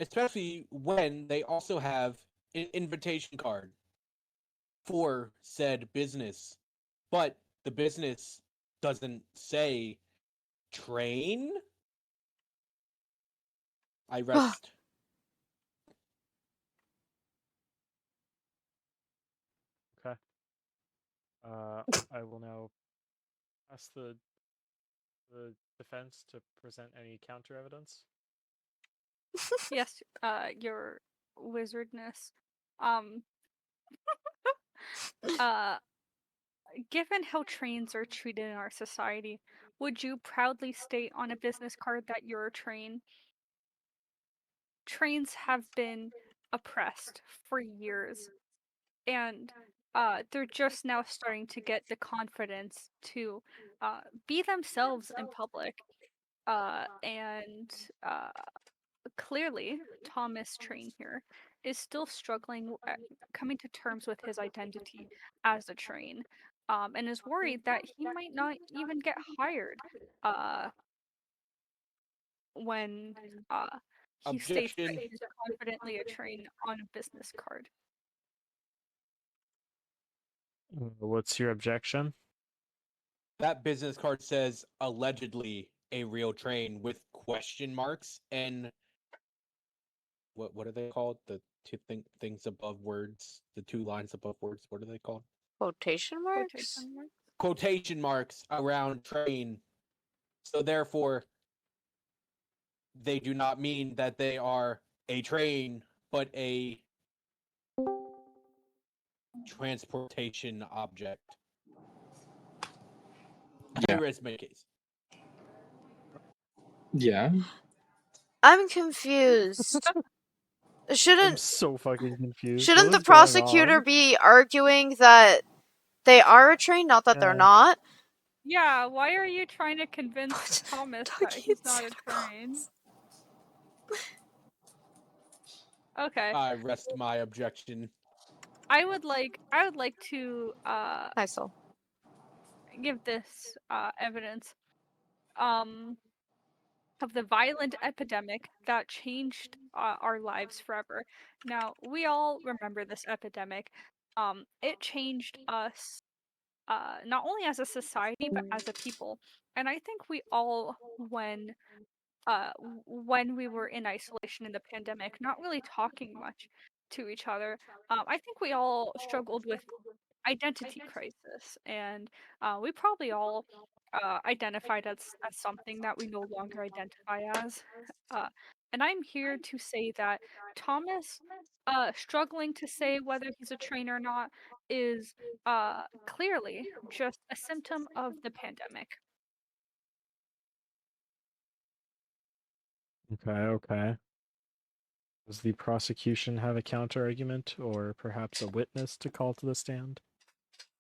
Especially when they also have an invitation card for said business, but the business doesn't say train. I rest. Okay. I will now ask the defense to present any counter evidence. Yes, your wizardness. Um, uh, Given how trains are treated in our society, would you proudly state on a business card that you're a train? Trains have been oppressed for years, and they're just now starting to get the confidence to be themselves in public. And Clearly, Thomas Train here is still struggling at coming to terms with his identity as a train, and is worried that he might not even get hired uh, when he states that Objection. he's confidently a train on a business card. What's your objection? That business card says allegedly a real train with question marks and what are they called? The two things above words, the two lines above words. What are they called? Quotation marks? Quotation marks. Quotation marks around train. So therefore, they do not mean that they are a train, but a transportation object. I Yeah. rest my case. Yeah. I'm confused. I'm Shouldn't so fucking confused. shouldn't What the is going prosecutor on? be arguing that they are a train, not that they're Yeah. not? Yeah, why are you trying to convince Thomas that Talking he's in not a Santa train? Claus. Okay. I rest my objection. I would like to Hi, Soul. give this evidence um of the violent epidemic that changed our lives forever. Now, we all remember this epidemic. It changed us not only as a society but as a people. And I think we all, when we were in isolation in the pandemic, not really talking much to each other, I think we all struggled with identity crisis, and we probably all identified as something that we no longer identify as. Uh, and I'm here to say that Thomas, struggling to say whether he's a train or not, is clearly just a symptom of the pandemic. Okay. Does the prosecution have a counter argument or perhaps a witness to call to the stand?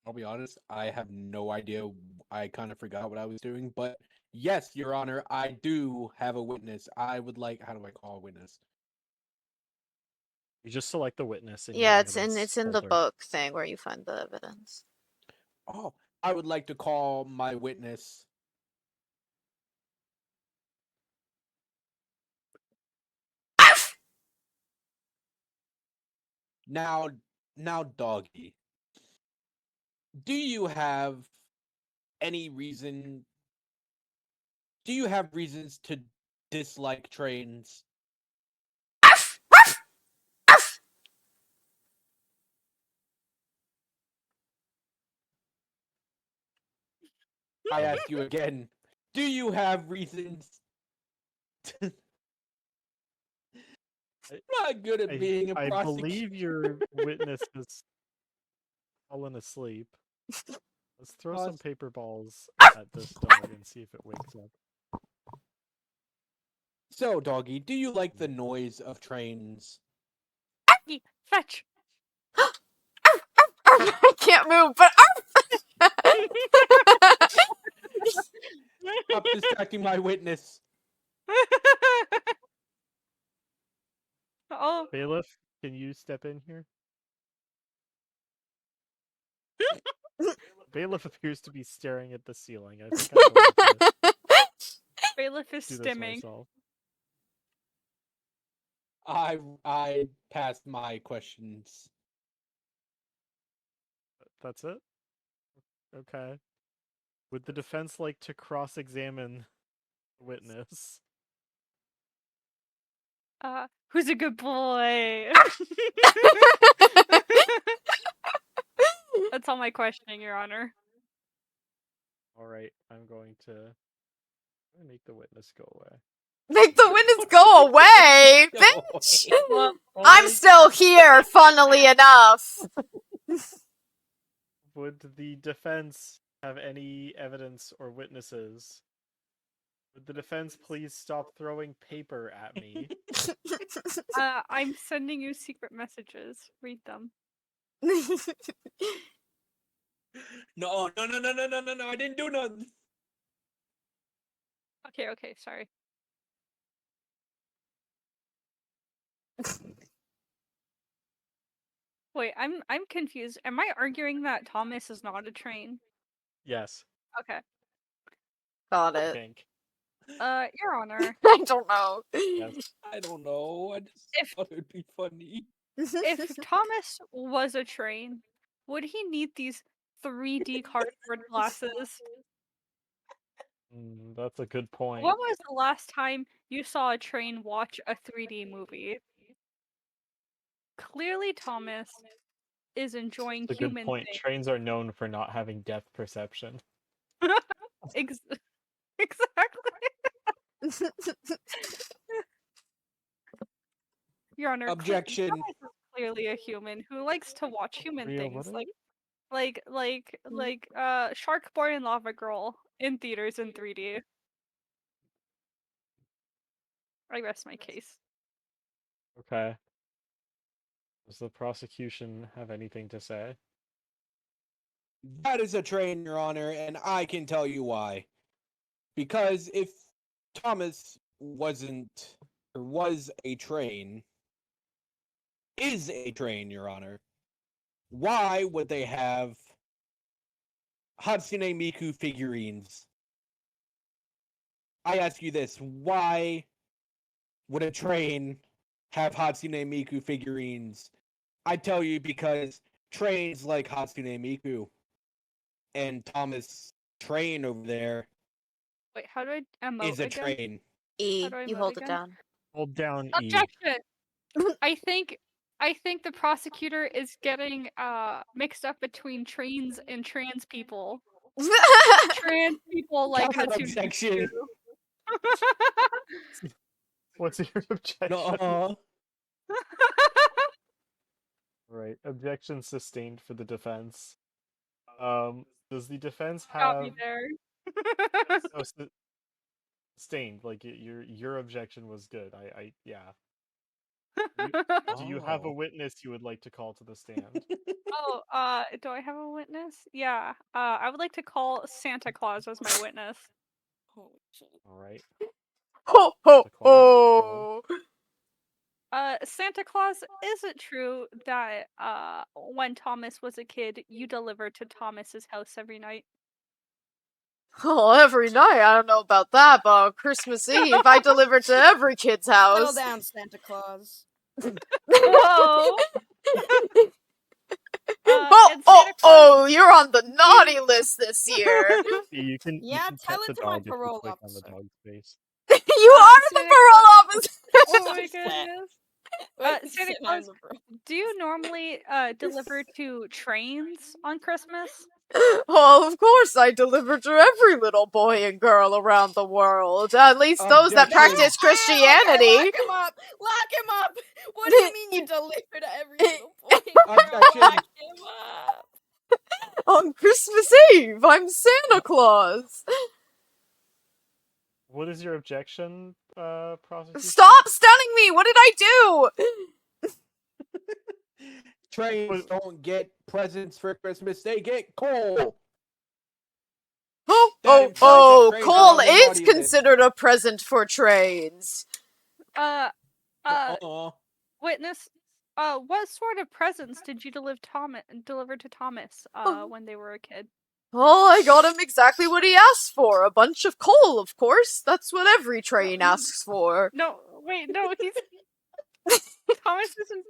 I'll be honest, I have no idea. I kind of forgot what I was doing, but yes, Your Honor, I do have a witness. I would like. How do I call a witness? You just select the witness in your Yeah, evidence it's in the folder. book thing where you find the evidence. Oh, I would like to call my witness. Now, doggy, do you have any reason? Do you have reasons to dislike trains? I ask you again. Do you have reasons? I'm not good at being a I prosecutor. believe your witness has fallen asleep. Let's throw some paper balls at this dog and see if it wakes up. So, doggy, do you like the noise of trains? Fetch. I can't move, but Stop distracting my witness. Oh, Bailiff, can you step in here? Bailiff appears to be staring at the ceiling. I think I'm going to bailiff is do this stimming. myself. I passed my questions. That's it? Okay. Would the defense like to cross-examine the witness? Who's a good boy? That's all my questioning, Your Honor. Alright, I'm going to make the witness go away. make the witness go away, Go bitch. away. Well, I'm still here, funnily enough. Would the defense have any evidence or witnesses? Would the defense please stop throwing paper at me? I'm sending you secret messages. Read them. No, I didn't do nothing. Okay, sorry. Wait, I'm confused. Am I arguing that Thomas is not a train? Yes. Okay. Got I it. think. Your Honor, I don't know. Yes. I don't know. I just thought it would be funny. if Thomas was a train, would he need these 3D cardboard glasses? That's a good point. When was the last time you saw a train watch a 3D movie? Clearly, Thomas is enjoying That's a good human point. things. Trains are known for not having depth perception. Exactly. Your Honor, Objection. Thomas is clearly a human who likes to watch human Ria, things, what like Shark Boy and Lava Girl in theaters in 3D. I rest my case. Okay. Does the prosecution have anything to say? That is a train, Your Honor, and I can tell you why. Because if Thomas wasn't, or was a train, is a train, Your Honor, why would they have Hatsune Miku figurines? I ask you this, why would a train have Hatsune Miku figurines? I tell you because trains like Hatsune Miku and Thomas Train over there Wait, how do I emote is a again? train. E, How do I you emote hold it again? down. Hold down E. Objection! I think the prosecutor is getting mixed up between trains and trans people. Trans people like Counter Hatsune objection. Miku. What's your objection? No. Right. Objection sustained for the defense. Does the defense Got have me there. so sustained. Like your objection was good. Yeah. Do you have a Oh. witness you would like to call to the stand? Oh, do I have a witness? Yeah. I would like to call Santa Claus as my witness. Holy shit. All right. Ho ho Santa Claus. ho! Santa Claus, is it true that when Thomas was a kid, you delivered to Thomas's house every night? Oh, every night. I don't know about that, but on Christmas Eve, I delivered to every kid's Settle house. down, Santa Claus. Whoa! Oh, And oh, Santa Claus. oh! You're on the naughty list this year. You can Yeah, pet tell the it to my dog if you parole click on the officer. dog's face. You are the Santa parole officer. Oh my goodness. Wait, Santa sit Claus, on the parole. do you normally deliver to trains on Christmas? Well, of course, I deliver to every little boy and girl around the world. At least those that Objection. practice Okay, Christianity. lock him up! Lock him up! What do you mean you deliver to every little boy and girl? Objection. Lock him up! On Christmas Eve, I'm Santa Claus. What is your objection, prosecution? Stop stunning me! What did I do? Trains don't get presents for Christmas, they get coal. Oh, That oh, implies that oh! trains are Coal on the is naughty list. considered a present for trains. Witness, what sort of presents did you deliver to Thomas when they were a kid? Well, I got him exactly what he asked for. A bunch of coal, of course. That's what every train asks for. No, wait, no, he's Thomas isn't.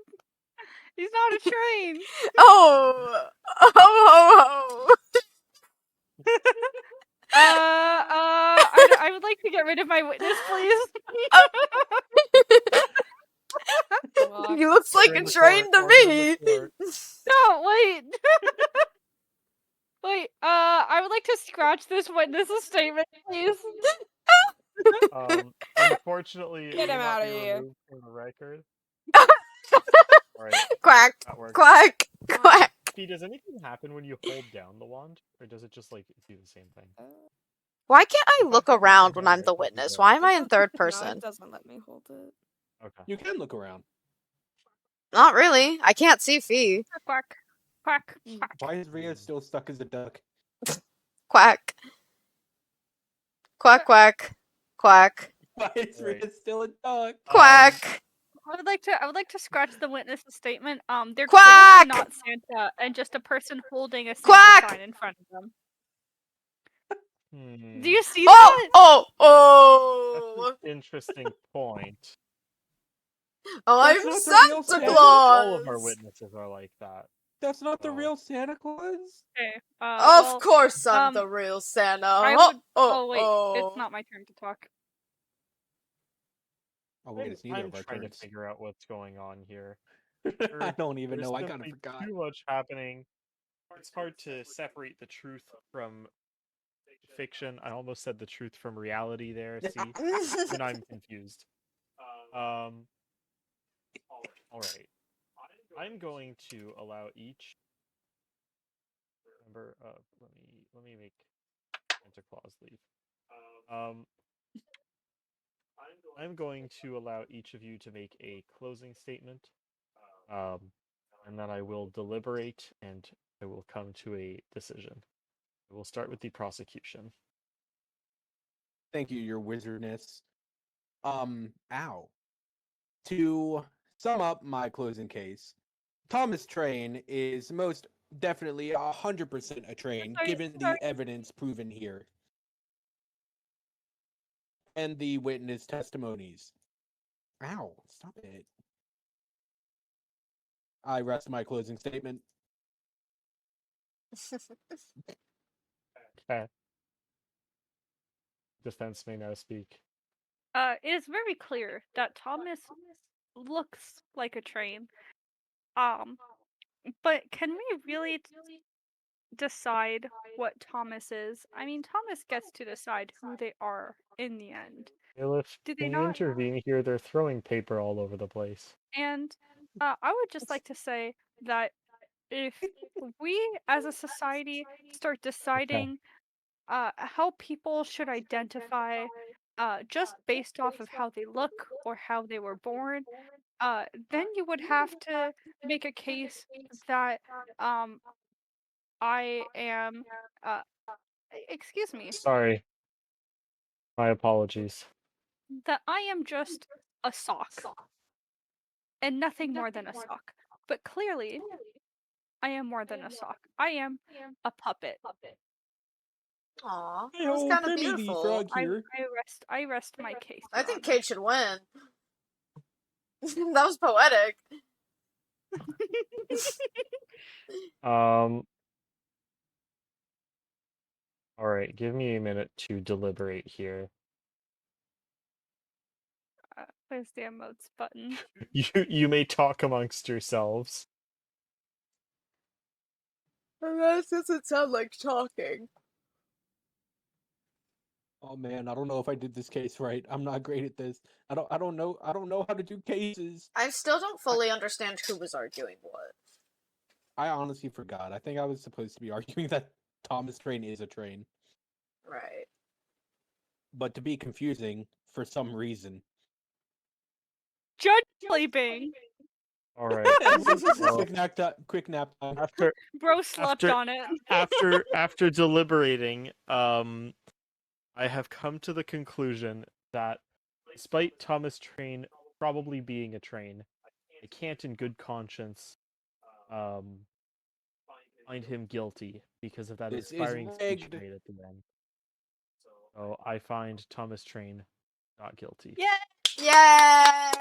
He's not a train. Oh, oh, oh, I would like to get rid of my witness, please. oh. He looks like Order a in the train court, to order in the me. court. No, wait. Wait, I would like to scratch this witness's statement, please. Unfortunately, it Get will him not outta be here. removed from the record. Alright, Quack, that works. quack, quack. P, does anything happen when you hold down the wand? Or does it just, like, do the same thing? Why can't I If I look hold it around down, when I'm it the doesn't witness? go. Why am I in third No, person? it doesn't let me hold it. Okay. You can look around. Not really. I can't see Fee. Quack, quack, quack. Why is Rhea still stuck as a duck? Quack. Quack, quack. Quack. Why is Right. Rhea still a duck? Quack. I would like to scratch the witness's statement. They're Quack! clearly not Santa and just a person holding a Santa Quack! sign in front of them. Hmm. Do you see Oh, that? oh, That's oh. an interesting point. I'm That's not the real Santa Santa. All of our Claus. witnesses are like that. That's not the Oh. real Santa Claus? Okay. Of Well, course I'm the real Santa. I Oh, would. oh, Oh wait, oh. it's not my turn to talk. Oh wait, it's neither I'm of our trying to turns. figure out what's going on here. I don't even There's know. I kind of simply forgot. too much happening. It's hard to separate the truth from fiction. I almost said the truth from reality there. See, even I'm confused. All right. I'm going to allow each member of. Let me make Santa Claus leave. I'm going to allow each of you to make a closing statement. And then I will deliberate and I will come to a decision. We'll start with the prosecution. Thank you, your wizardness. Ow. To sum up my closing case, Thomas Train is most definitely 100% a train, Sorry, given sorry. the evidence proven here and the witness testimonies. Ow, stop it. I rest my closing statement. Okay. Defense may now speak. It is very clear that Thomas looks like a train. But can we really decide what Thomas is? I mean, Thomas gets to decide who they are in the end. Bailiff, Do they can you not? intervene here? They're throwing paper all over the place. And I would just like to say that if we as a society start deciding how people should identify just based off of how they look or how they were born, then you would have to make a case that I am excuse me, Sorry. My apologies. that I am just a sock and nothing more than a sock. But clearly, I am more than a sock. I am a puppet. Aw, Hey that was ho, kind of Timmy the beautiful. Frog here. I rest my case. I Your think Honor. Kate should win. That was poetic. Um. All right, give me a minute to deliberate here. Where's the emotes button? You may talk amongst yourselves. That doesn't sound like talking. Oh man, I don't know if I did this case right. I'm not great at this. I don't know how to do cases. I still don't fully understand who was arguing what. I honestly forgot. I think I was supposed to be arguing that Thomas Train is a train. Right. But to be confusing for some reason. Judge sleeping. All right. Well, Quick nap time. after Bro slept After- on it. after deliberating, I have come to the conclusion that despite Thomas Train probably being a train, I can't in good conscience find him guilty because of that This is inspiring speech he rigged. made at the end. So I find Thomas Train not guilty. Yeah. Yay!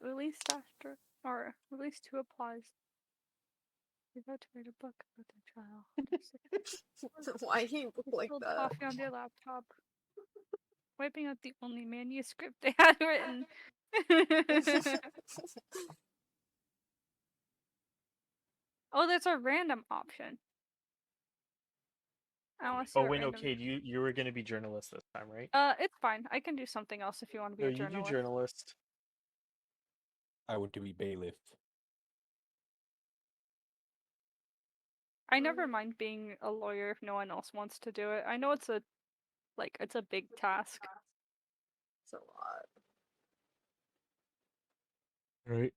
Released after or released to applause. You're about to write a book about the trial. Why he look like Spilled that? coffee on their laptop. Wiping out the only manuscript they had written. Oh, there's a random option. I want to see Oh what wait, no, random. Cade, you were gonna be journalist this time, right? It's fine. I can do something else if you want to be No, a you do journalist. journalist. I would do a bailiff. I never mind being a lawyer if no one else wants to do it. I know it's a big task. It's a lot. Right.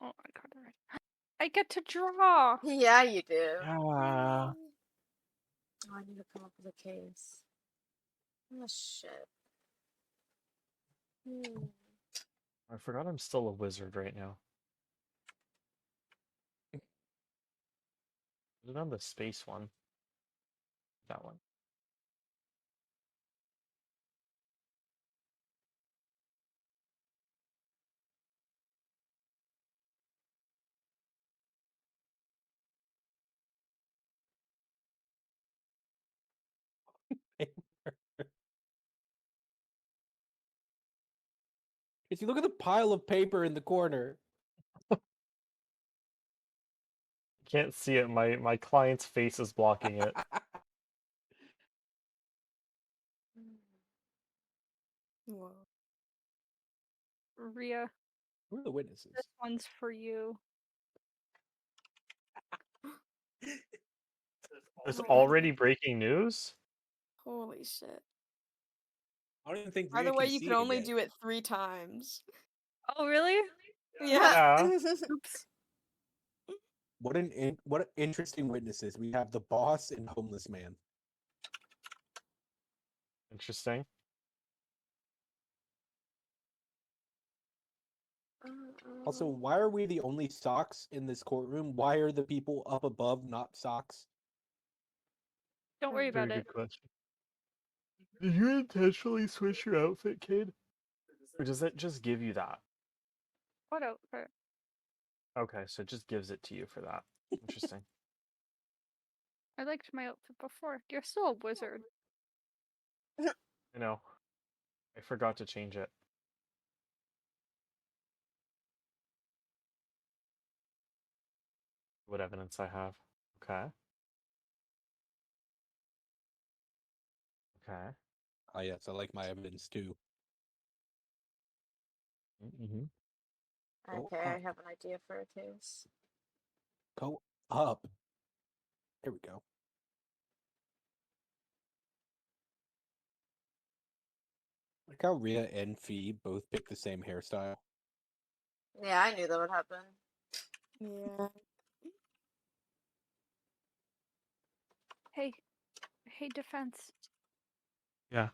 Oh my god, already. I get to draw. Yeah, you do. Yeah. Oh, I need to come up with a case. Oh shit. I forgot I'm still a wizard right now. Put it on the space one. That one. If you look at the pile of paper in the corner. Can't see it. My client's face is blocking it. Whoa. Ria, Who are the witnesses? this one's for you. There's Oh my already breaking news? Holy shit. I don't even think By Rhea the way, can you see can it only yet. do it 3 times. Oh really? Yeah. Yeah. Oops. What interesting witnesses. We have the boss and homeless man. Interesting. Also, why are we the only socks in this courtroom? Why are the people up above not socks? Don't worry Very about it. good question. Did you intentionally switch your outfit, kid? Or does it just give you that? What outfit? Okay, so it just gives it to you for that. Interesting. I liked my outfit before. You're still a wizard. You know, I forgot to change it. What evidence I have. Okay. Okay. Ah, yes, I like my evidence too. Mm-hmm. Okay, I have an idea for a case. Go up. There we go. like how Rhea and Fee both picked the same hairstyle? Yeah, I knew that would happen. Yeah. Hey, defense. Yeah.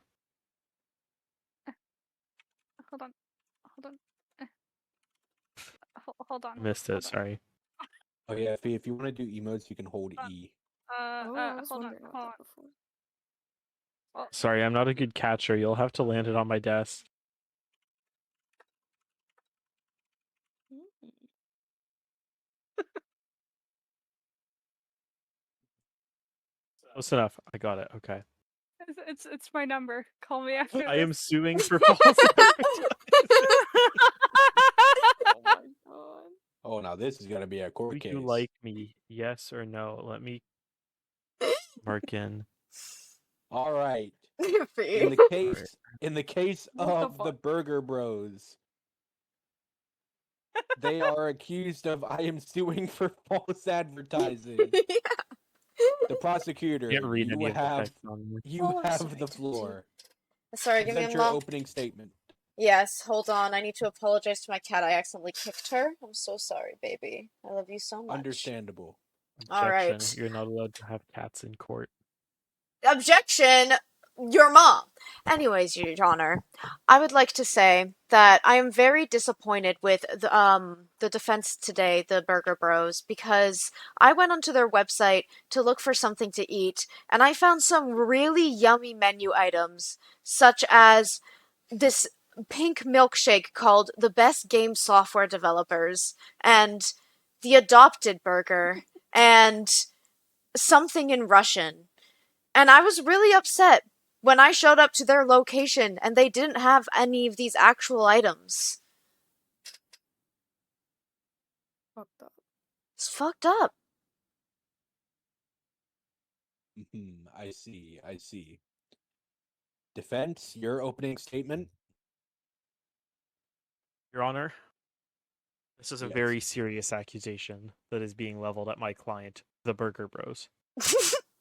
Hold on. Eh, hold on. I missed hold it. Sorry. Oh yeah, Fee, if you want to do emotes, you can hold E. Oh, I was Hold on. wondering about Hold on. that before. Well, Sorry, I'm not a good catcher. You'll have to land it on my desk. Mm. Close enough. I got it. Okay. it's my number. Call me after I am this. suing for false advertising. Oh my god. Oh, now this is gonna be a court Would case. you like me? Yes or no? Let me mark in. All right. Fee. In the case What the of the fuck? Burger Bros, they are accused of I am suing for false advertising. The prosecutor, Can't read any of the text on here. you Oh, I'm have sorry, the Tutti. floor. Sorry, give me a Present your moment. opening statement. Yes, hold on. I need to apologize to my cat. I accidentally kicked her. I'm so sorry, baby. I love you so much. Understandable. All Objection. right. You're not allowed to have cats in court. Objection! Your mom. Anyways, Your Honor, I would like to say that I am very disappointed with the defense today, the Burger Bros, because I went onto their website to look for something to eat, and I found some really yummy menu items, such as this pink milkshake called the Best Game Software Developers, and the Adopted Burger, and something in Russian. And I was really upset when I showed up to their location and they didn't have any of these actual items. Fucked up. It's fucked up. I see. I see. Defense, your opening statement. Your Honor, this is a Yes. very serious accusation that is being leveled at my client, the Burger Bros.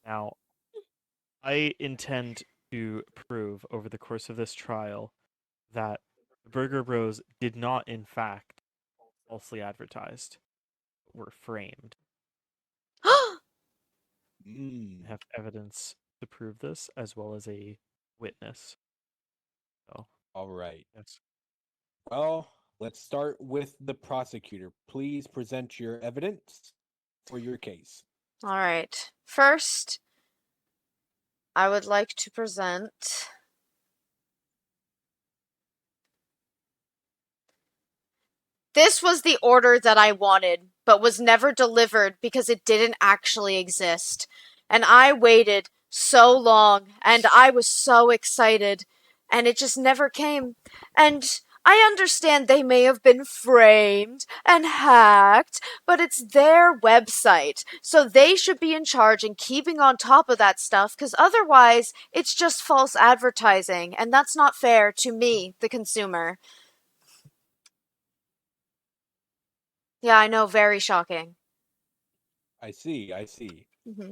Now, I intend to prove over the course of this trial that the Burger Bros did not, in fact, falsely advertised, but were framed. Mm, I have evidence to prove this, as well as a witness. So, all right. yes. Well, let's start with the prosecutor. Please present your evidence for your case. All right. First, I would like to present this was the order that I wanted, but was never delivered because it didn't actually exist. And I waited so long, and I was so excited, and it just never came. And I understand they may have been framed and hacked, but it's their website, so they should be in charge and keeping on top of that stuff, because otherwise it's just false advertising, and that's not fair to me, the consumer. Yeah, I know, very shocking. I see. I see. Mm-hmm.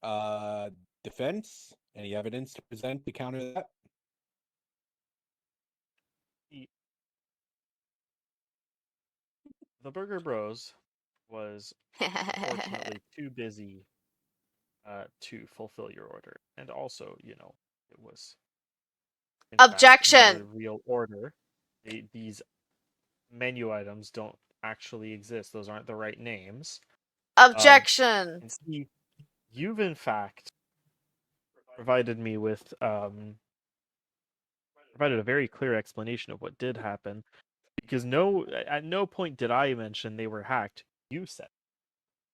Uh, defense, any evidence to present to counter that? The Burger Bros was unfortunately too busy to fulfill your order. And also, it was, in fact, not a Objection! real order. These menu items don't actually exist. Those aren't the right names. Objection! And see, you've in fact provided me with provided a very clear explanation of what did happen, because at no point did I mention they were hacked. You said.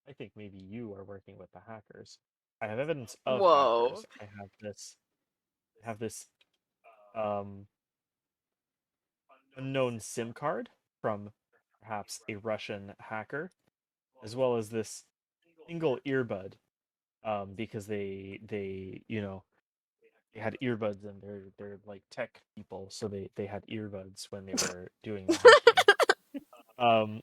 I think maybe you are working with the hackers. I have evidence of Whoa. hackers. I have this um unknown SIM card from perhaps a Russian hacker, as well as this single earbud, because they had earbuds, and they're like tech people, so they had earbuds when they were doing the hacking. Um,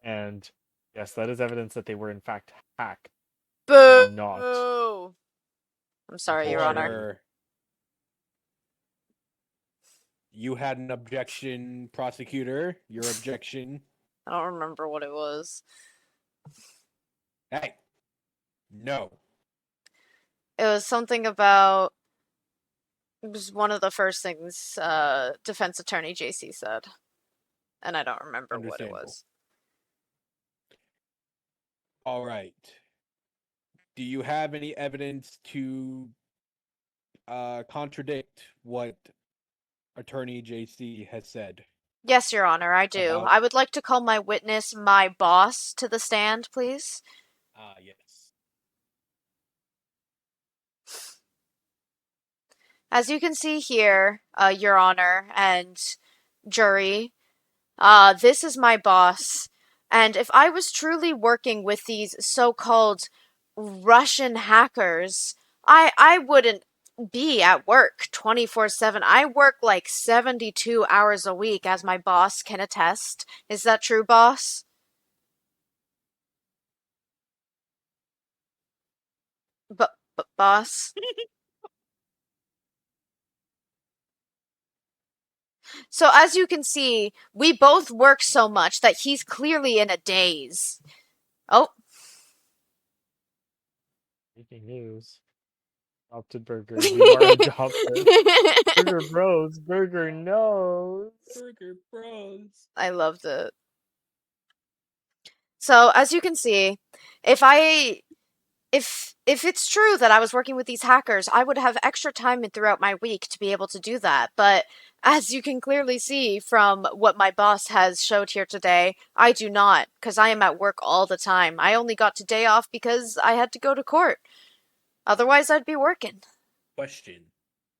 and yes, that is evidence that they were in fact hacked and not Boo! I'm sorry, Your intentionally. Honor. Order. You had an objection, prosecutor. Your objection. I don't remember what it was. Hey. No. It was something about. It was one of the first things defense attorney JC said. And I don't remember what it Understandable. was. All right. Do you have any evidence to contradict what attorney JC has said? Yes, Your Honor, I do. About I would like to call my witness, my boss, to the stand, please. yes. As you can see here, Your Honor and jury, this is my boss. And if I was truly working with these so-called Russian hackers, I wouldn't be at work 24/7. I work like 72 hours a week, as my boss can attest. Is that true, boss? Boss? So as you can see, we both work so much that he's clearly in a daze. Oh, Breaking news. Adopted burger. You are adopted. Burger Bros. Burger knows. Burger Bros. I loved it. So as you can see, if it's true that I was working with these hackers, I would have extra time throughout my week to be able to do that. But as you can clearly see from what my boss has showed here today, I do not, because I am at work all the time. I only got today off because I had to go to court. Otherwise, I'd be working. Question.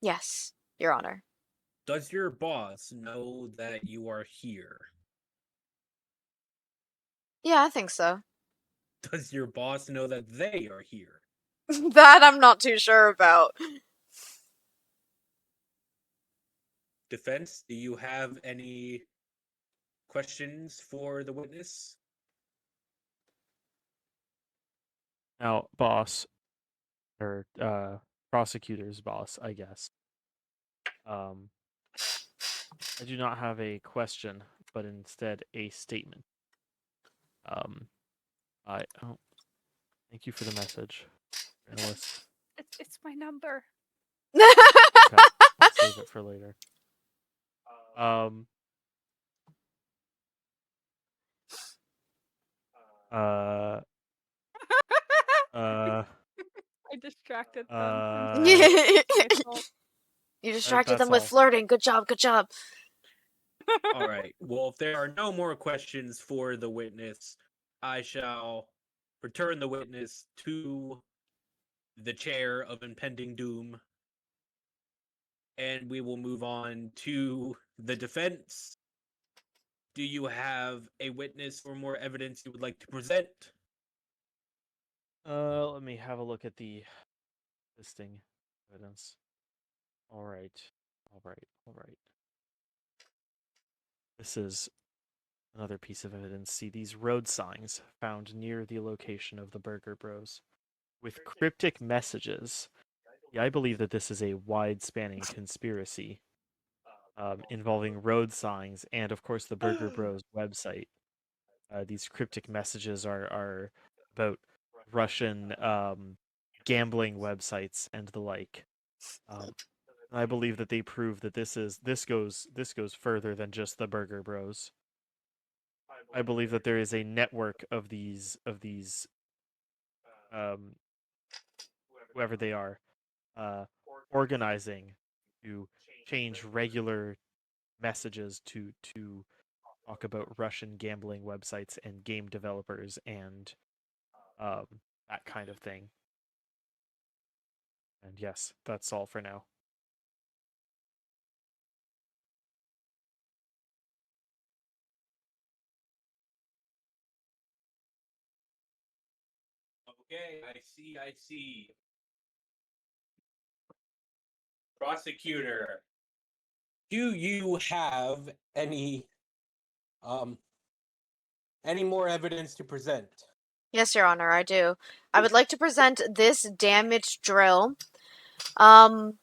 Yes, Your Honor. Does your boss know that you are here? Yeah, I think so. Does your boss know that they are here? That I'm not too sure about. Defense, do you have any questions for the witness? Now, boss, or prosecutor's boss, I guess. I do not have a question, but instead a statement. Oh, thank you for the message, journalist. It's my number. Okay, I'll save it for later. Uh, I distracted them. I'm uh, sorry. My fault. You distracted them that's with all. flirting. Good job, good job. All right. Well, if there are no more questions for the witness, I shall return the witness to the chair of impending doom, and we will move on to the defense. Do you have a witness or more evidence you would like to present? Let me have a look at the listing evidence. All right. This is another piece of evidence. See these road signs found near the location of the Burger Bros with cryptic messages. Yeah, I believe that this is a wide-spanning conspiracy involving road signs and, of course, the Burger Bros website. These cryptic messages are about Russian gambling websites and the like. I believe that they prove that this goes further than just the Burger Bros. I believe that there is a network of these whoever they are organizing to change regular messages to talk about Russian gambling websites and game developers and that kind of thing. And yes, that's all for now. Okay, I see. Prosecutor, do you have any more evidence to present? Yes, Your Honor, I do. I would like to present this damaged drill. Um.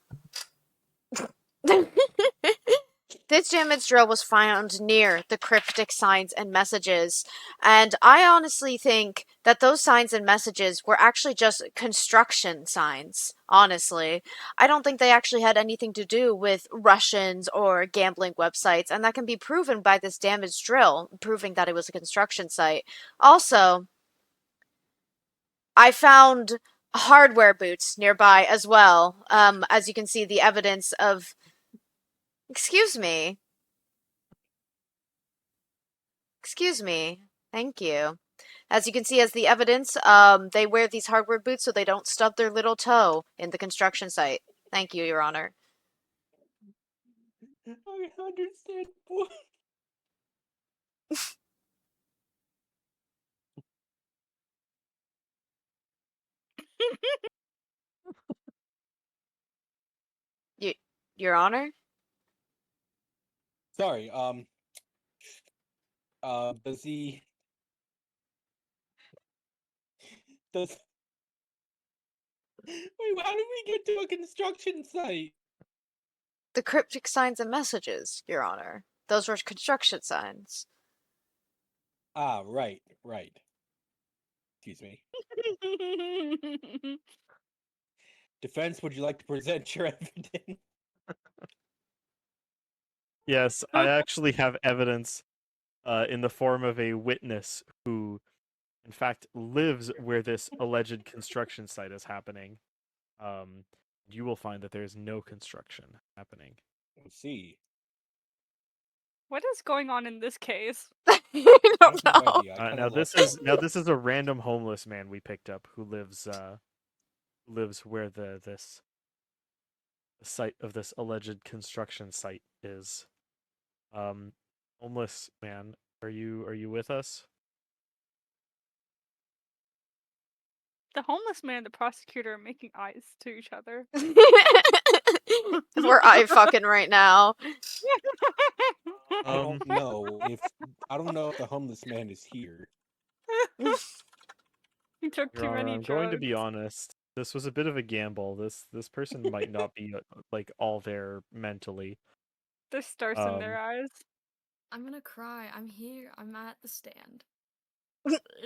This damage drill was found near the cryptic signs and messages, and I honestly think that those signs and messages were actually just construction signs, honestly. I don't think they actually had anything to do with Russians or gambling websites, and that can be proven by this damage drill, proving that it was a construction site. Also, I found hardware boots nearby as well, as you can see the evidence of... Excuse me. Excuse me. Thank you. As you can see, as the evidence, they wear these hardware boots so they don't stub their little toe in the construction site. Thank you, Your Honor. I understand. Boy. Your Honor? Sorry. Does he? Does? Wait, how did we get to a construction site? The cryptic signs and messages, Your Honor. Those were construction signs. Ah, right. Excuse me. Defense, would you like to present your evidence? Yes, I actually have evidence in the form of a witness who, in fact, lives where this alleged construction site is happening. You will find that there is no construction happening. Let's see. What is going on in this case? I I don't have no know. idea. I kinda Now lost this is a random homeless man we picked up who lives where this the site of this alleged construction site is. Homeless man, are you with us? The homeless man and the prosecutor are making eyes to each other. We're eye fucking right now. I don't know if the homeless man is here. He took Your too Honor, many I'm drugs. going to be honest. This was a bit of a gamble. This person might not be like all there mentally. There's stars in their eyes. I'm gonna cry. I'm here. I'm at the stand.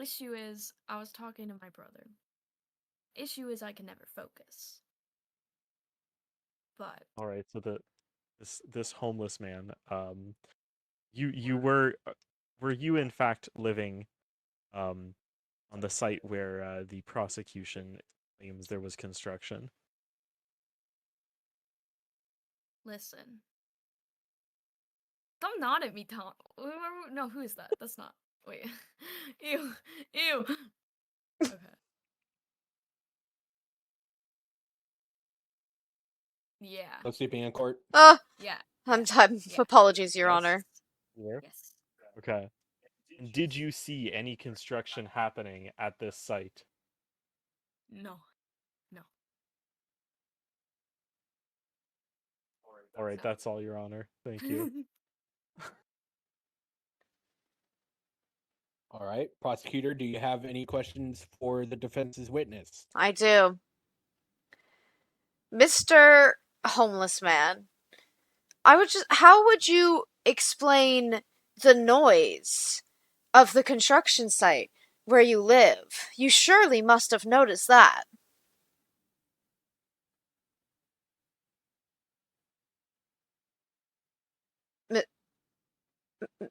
Issue is, I was talking to my brother. Issue is, I can never focus. But All right, so this homeless man, you were you in fact living on the site where the prosecution claims there was construction? listen, don't nod at me, Tom. No, who is that? That's not. Wait. Ew. Ew. Okay. Yeah. No sleeping in court. Yeah. I'm Yeah. apologies, Your Yes. Honor. Yeah. Yes. Okay. And did you see any construction happening at this site? No. All right, No. that's all, Your Honor. Thank you. All right, prosecutor, do you have any questions for the defense's witness? I do. Mr. Homeless Man, how would you explain the noise of the construction site where you live? You surely must have noticed that.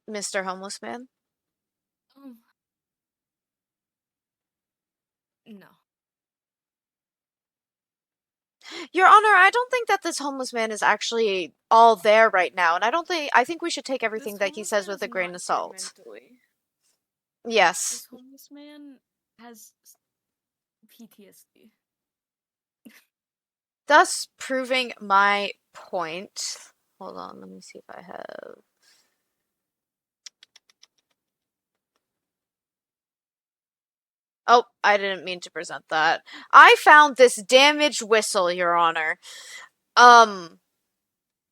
Mr. Homeless Man? Um, no. Your Honor, I don't think that this homeless man is actually all there right now, and I think we should take everything This that he homeless says man with is a grain not of here salt. mentally. Yes. This homeless man has PTSD. Thus proving my point. Hold on, let me see if I have... Oh, I didn't mean to present that. I found this damaged whistle, Your Honor.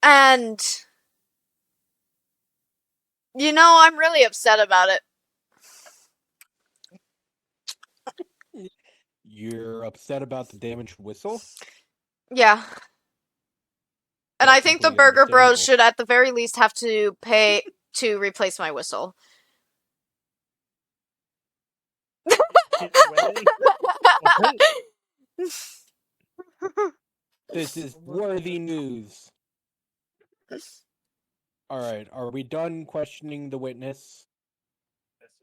And... You know, I'm really upset about it. You're upset about the damaged whistle? Yeah. And I think the Perfectly Burger Bros understandable. should at the very least have to pay to replace my whistle. Wait. What? This is worthy news. All right, are we done questioning the witness?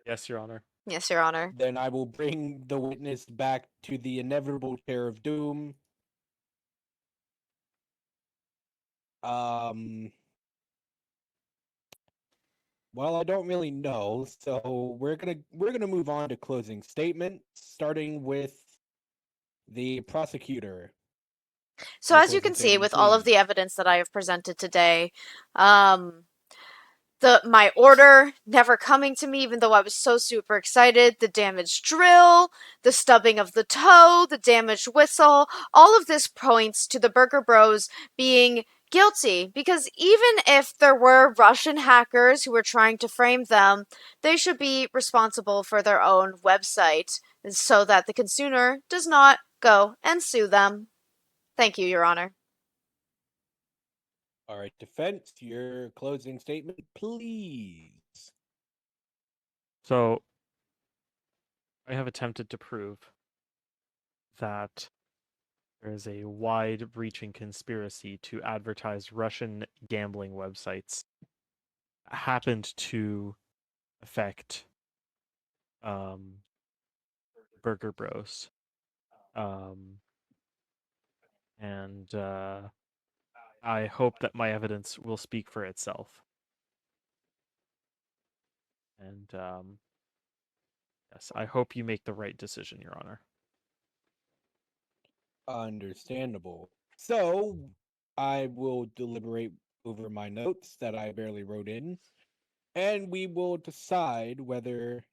Yes, Your Honor. Yes, Your Honor. Then I will bring the witness back to the inevitable chair of doom. Well, I don't really know, so we're gonna move on to closing statements, starting with the prosecutor. So Your as you closing can see, statement, with all of the please. evidence that I have presented today, my order never coming to me, even though I was so super excited, the damaged drill, the stubbing of the toe, the damaged whistle, all of this points to the Burger Bros being guilty, because even if there were Russian hackers who were trying to frame them, they should be responsible for their own website, so that the consumer does not go and sue them. Thank you, Your Honor. All right, defense, your closing statement, please. So, I have attempted to prove that there is a wide-reaching conspiracy to advertise Russian gambling websites happened to affect Burger Bros. And I hope that my evidence will speak for itself. And yes, I hope you make the right decision, Your Honor. Understandable. So, I will deliberate over my notes that I barely wrote in, and we will decide whether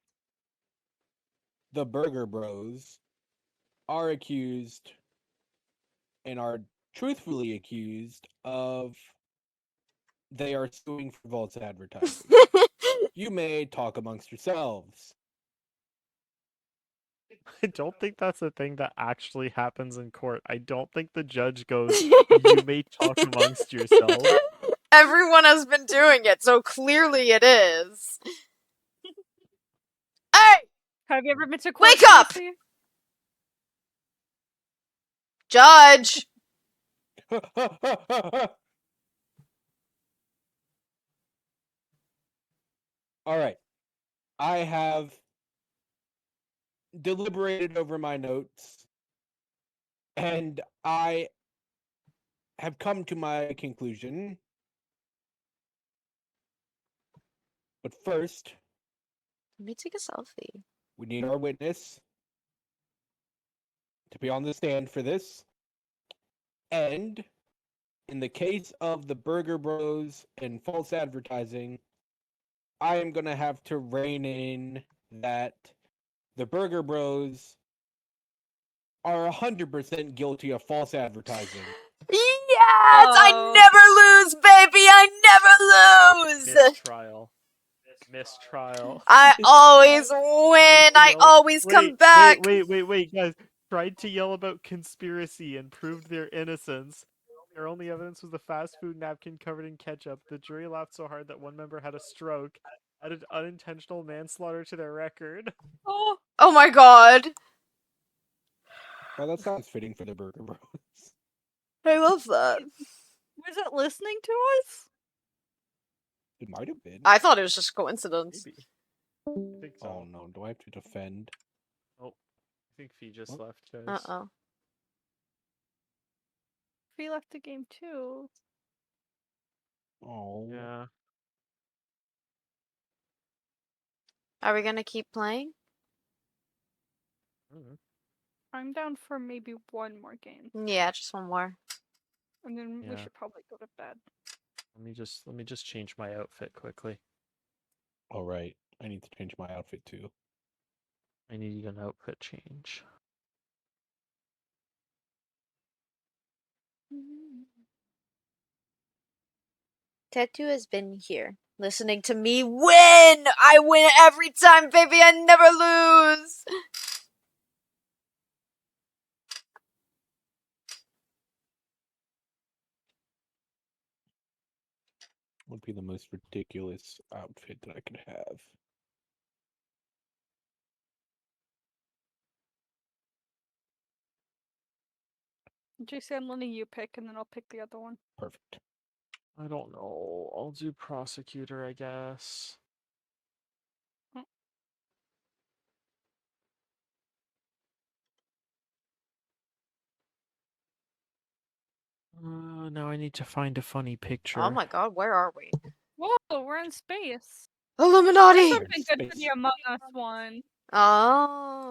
the Burger Bros are accused and are truthfully accused of they are suing for false advertising. You may talk amongst yourselves. I don't think that's a thing that actually happens in court. I don't think the judge goes, you may talk amongst yourselves. Everyone has been doing it, so clearly it is. Hey! Have you ever been to court, Wake up! Casey? Judge! All right. I have deliberated over my notes, and I have come to my conclusion. But first, Let me take a selfie. we need our witness to be on the stand for this. And in the case of the Burger Bros and false advertising, I am going to have to rein in that the Burger Bros are 100% guilty of false advertising. Yes! I Oh. never lose, baby! I never lose! Mistrial. Mistrial. I always win! I always come back! Wait, guys. Tried to yell about conspiracy and proved their innocence. Their only evidence was the fast food napkin covered in ketchup. The jury laughed so hard that one member had a stroke. Added unintentional manslaughter to their record. Oh, Oh my god. Well, that sounds fitting for the Burger Bros. I love that. was it listening to us? It might have been. I thought it was just a coincidence. Maybe. I think so. Oh no, do I have to defend? Oh, I think Fee just What? left, guys. Uh-oh. We left the game too. Oh. Yeah. Are we gonna keep playing? Mhm. I'm down for maybe one more game, Yeah, just one more. and then we Yeah. should probably go to bed. Let me just change my outfit quickly. All right. I need to change my outfit too. I need an outfit change. Tattoo has been here, listening to me win! I win every time, baby! I never lose! Would be the most ridiculous outfit that I could have. JC, I'm letting you pick, and then I'll pick the other one. Perfect. I don't know. I'll do prosecutor, I guess. Now I need to find a funny picture. Oh my god, where are we? Whoa, we're in space. Illuminati! This We're would in have been good for the space. Among Us one. Oh.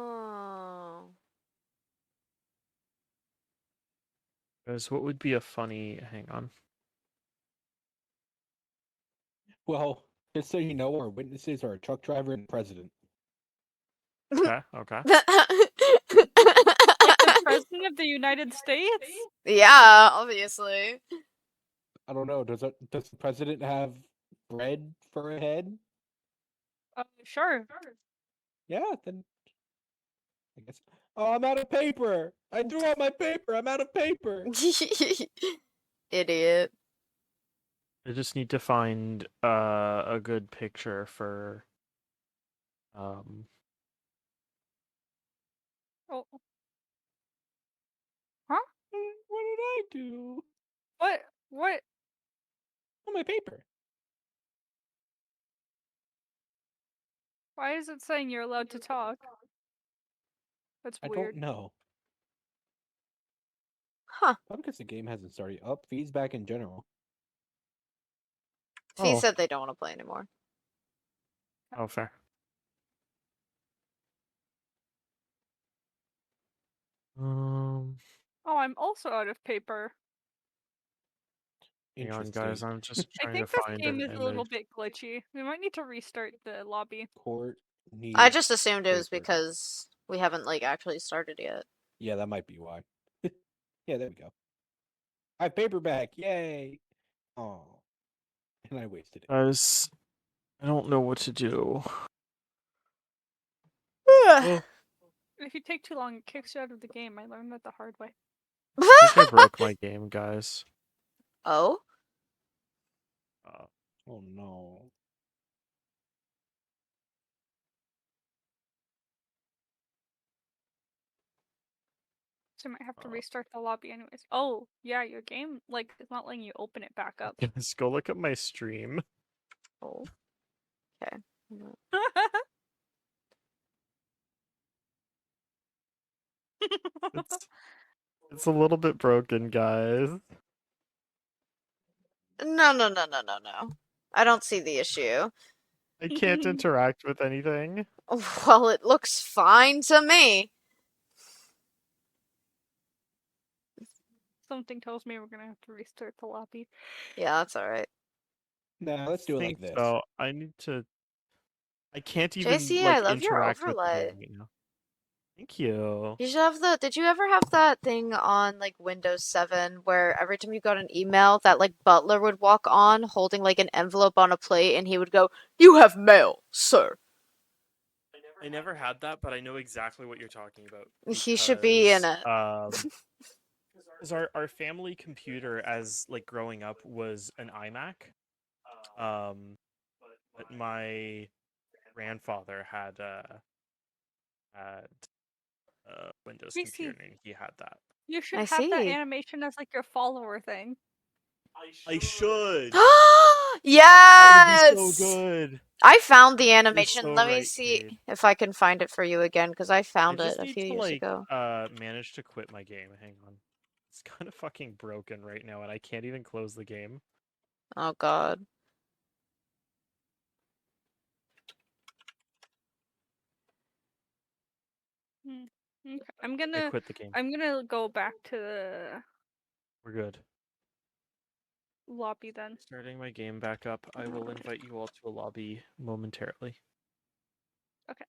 Guys, what would be a funny... Hang on. Well, just so you know, our witnesses are a truck driver and president. Okay, okay. Like the President of the United States? Yeah, obviously. I don't know. Does the president have bread for a head? Sure. Yeah, then I guess. Oh, I'm out of paper. I threw out my paper. I'm out of paper. Idiot. I just need to find a good picture for Oh. Huh? What did I do? What? What? On my paper. Why is it saying you're allowed to talk? That's I weird. don't know. Huh. Probably because the game hasn't started. Up, feeds back in general. Fee Oh. said they don't want to play anymore. Oh, fair. Oh, I'm also out of paper. Hang on, Interesting. guys. I'm just I trying to think this find game an is a little image. bit glitchy. We might need to restart the lobby. Court needs. I just assumed it was paper. because we haven't like actually started yet. Yeah, that might be why. Yeah, there we go. I have paper back. Yay! Oh, and I wasted it. Guys, I don't know what to do. Oh, If you take too long, it kicks you out of the game. I learned that the hard way. I think I broke my game, guys. Oh? Oh no. So you might have to restart the lobby anyways. Oh, yeah, your game, like, it's not letting you open it back up. Guys, go look at my stream. Oh. Okay. It's a little bit broken, guys. No. I don't see the issue. I can't interact with anything. Well, it looks fine to me. Something tells me we're gonna have to restart the lobby. Yeah, that's alright. Nah, let's do it I like think this. so. I need to. I can't even JC, I like love your interact with the overlay. game right now. Thank you. You should have the. Did you ever have that thing on like Windows 7 where every time you got an email, that like butler would walk on holding like an envelope on a plate and he would go, "You have mail, sir." I never had that, but I know exactly what you're talking about. He should be in it. Because our family computer as like growing up was an iMac. But my grandfather had a Windows JC, computer and he had that. you should I have that see. animation as like your follower thing. I should. That Yes! would be so good. I found the You're animation. so Let me right, see Cade. if I can find it for you again because I I found it just a need few to years like ago. manage to quit my game. Hang on. It's kind of fucking broken right now and I can't even close the game. Oh god. Okay. I quit the game. I'm gonna go back to the We're good. lobby then. Starting my game back up. I will invite you all to a lobby momentarily. Okay.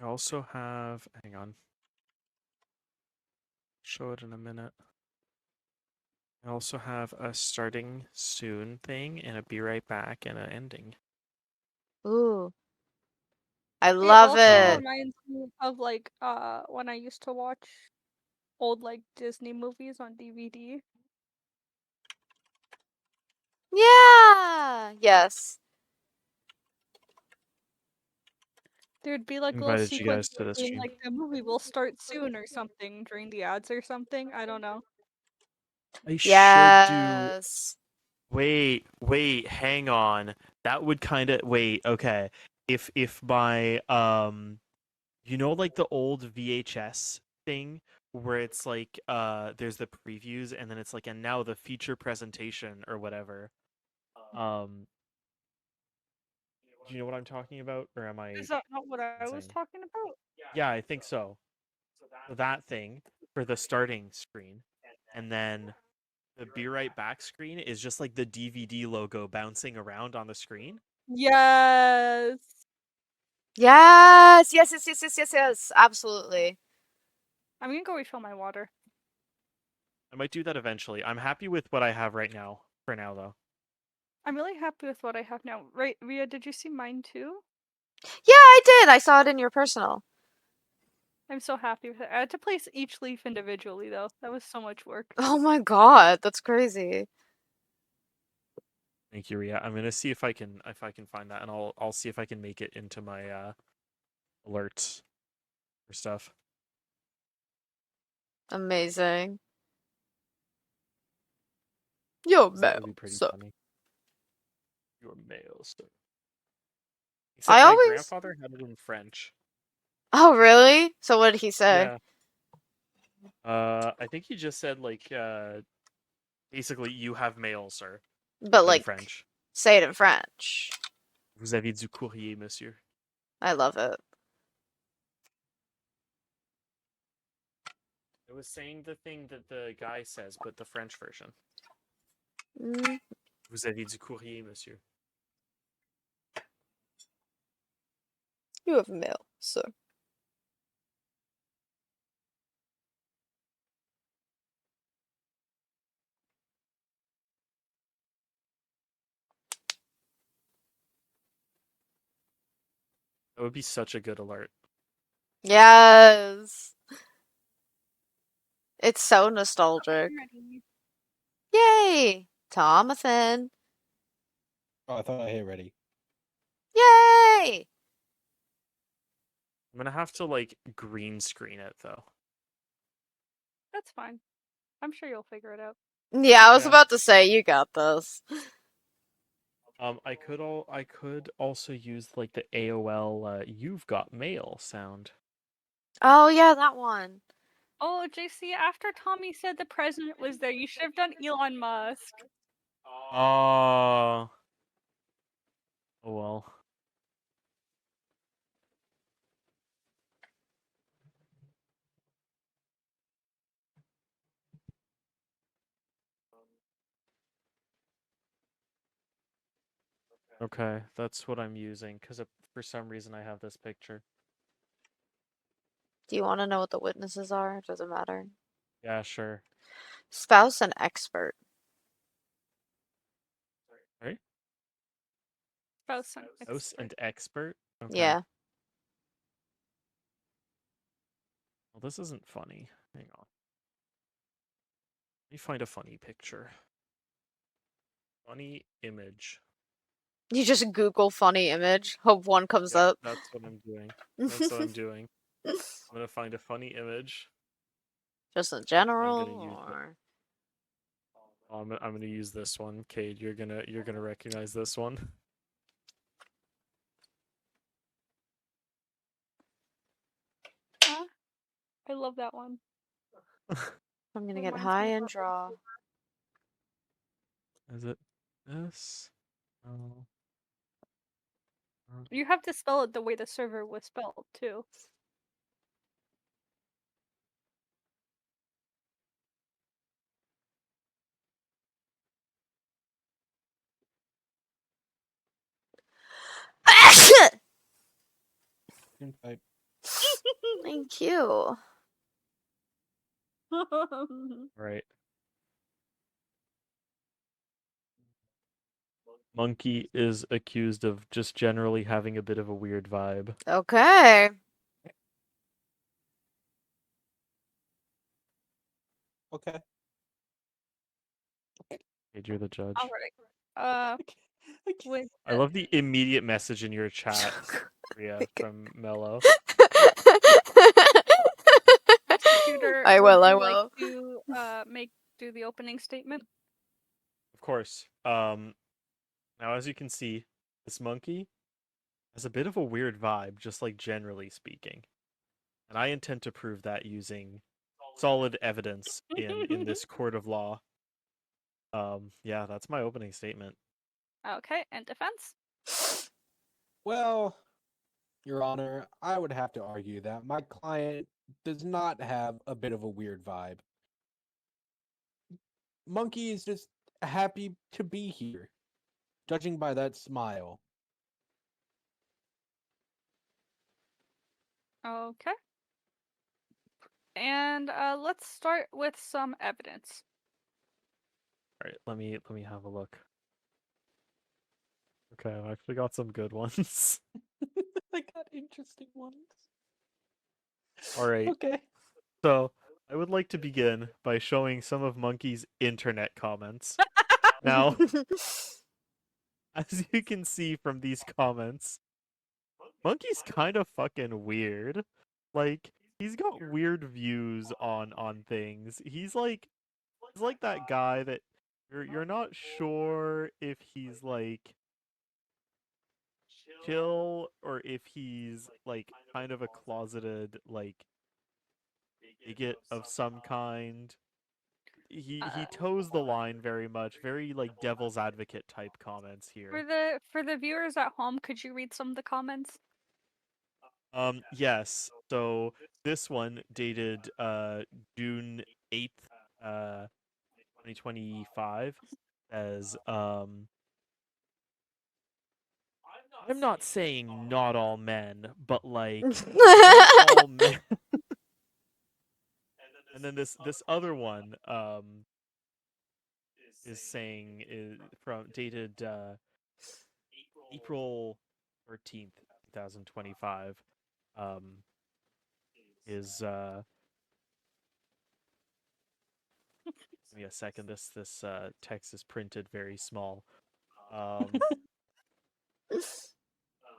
I also have, hang on. Show it in a minute. I also have a starting soon thing and a be right back and an ending. Ooh. I It love also Uh, it. reminds me of like when I used to watch old like Disney movies on DVD. Yeah. Yes. There'd be like little invited you guys sequences to the being stream. like the movie will start soon or something during the ads or something. I don't know. I should do. Yes. Wait, hang on. That would kind of wait. Okay, if my you know, like the old VHS thing where it's like there's the previews and then it's like and now the feature presentation or whatever. Um, do you know what I'm talking about, or am I Is that not what I was insane? talking about? Yeah, I think so. So that thing for the starting screen, and then the be right back screen is just like the DVD logo bouncing around on the screen. Yes. Yes. Yes. Yes. Yes. Yes. Yes. Yes. Absolutely. I'm gonna go refill my water. I might do that eventually. I'm happy with what I have right now. For now, though. I'm really happy with what I have now. Right, Ria, did you see mine too? Yeah, I did. I saw it in your personal. I'm so happy with it. I had to place each leaf individually though. That was so much work. Oh my god, that's crazy. Thank you, Ria. I'm gonna see if I can find that, and I'll see if I can make it into my alerts for stuff. Amazing. Yo, 'Cause that would be Mel. pretty So funny. Your mail, sir. I Except my always. grandfather had it in French. Oh, really? So what did he say? Yeah. I think he just said like basically you have mail, sir, But but in like, French. say it in French. Vous avez du courrier, monsieur. I love it. It was saying the thing that the guy says, but the French version. Mm, Vous avez du courrier, monsieur. you have mail, sir. That would be such a good alert. Yes. It's so nostalgic. Yay! Thomathan. Oh, I thought I hit ready. Yay! I'm gonna have to like green screen it though. That's fine. I'm sure you'll figure it out. Yeah, I was Yeah. about to say, you got this. I could also use like the AOL "You've got mail" sound. Oh, yeah, that one. Oh, JC, after Tommy said the president was there, you should have done Elon Musk. Oh. Oh well. Okay, that's what I'm using because for some reason I have this picture. Do you want to know what the witnesses are? It doesn't matter. Yeah, sure. Spouse and expert. Right? Spouse and House expert. and expert. Okay. Yeah. Well, this isn't funny. Hang on. Let me find a funny picture. Funny image. You just Google funny image. Hope one comes Yep, up. that's what I'm doing. That's what I'm doing. I'm gonna find a funny image. Just in I'm general, gonna use it. or I'm gonna use this one. Cade, you're gonna recognize this one. Huh? I love that one. I'm gonna get Reminds high me of and our draw. Is it this? Oh. You have to spell it the way the server was spelled too. Invite. Thank you. Right. Monkey is accused of just generally having a bit of a weird vibe. Okay. Okay. Hey, you're the judge. All right. With I love the immediate message in your chat, Ria, from Mello. prosecutor, I would will, I you like will. to do the opening statement? Of course. Now as you can see, this monkey has a bit of a weird vibe, just like generally speaking. And I intend to prove that using solid evidence in this court of law. Yeah, that's my opening statement. Okay, and defense? Well, Your Honor, I would have to argue that my client does not have a bit of a weird vibe. Monkey is just happy to be here, judging by that smile. Okay. And let's start with some evidence. All right, let me have a look. Okay, I've actually got some good ones. I got interesting ones. All right. Okay. So, I would like to begin by showing some of Monkey's internet comments. Now, as you can see from these comments, Monkey's kind of fucking weird. Like, he's got weird views on things. He's like that guy that you're not sure if he's like chill or if he's like kind of a closeted like bigot of some kind. He toes the line very much, very like devil's advocate type comments here. For the viewers at home, could you read some of the comments? Yes. So this one dated June 8th, 2025 says I'm not saying not all men, but like not all men. And then this other one is saying is from dated April 13th, 2025 is give me a second, this text is printed very small. Um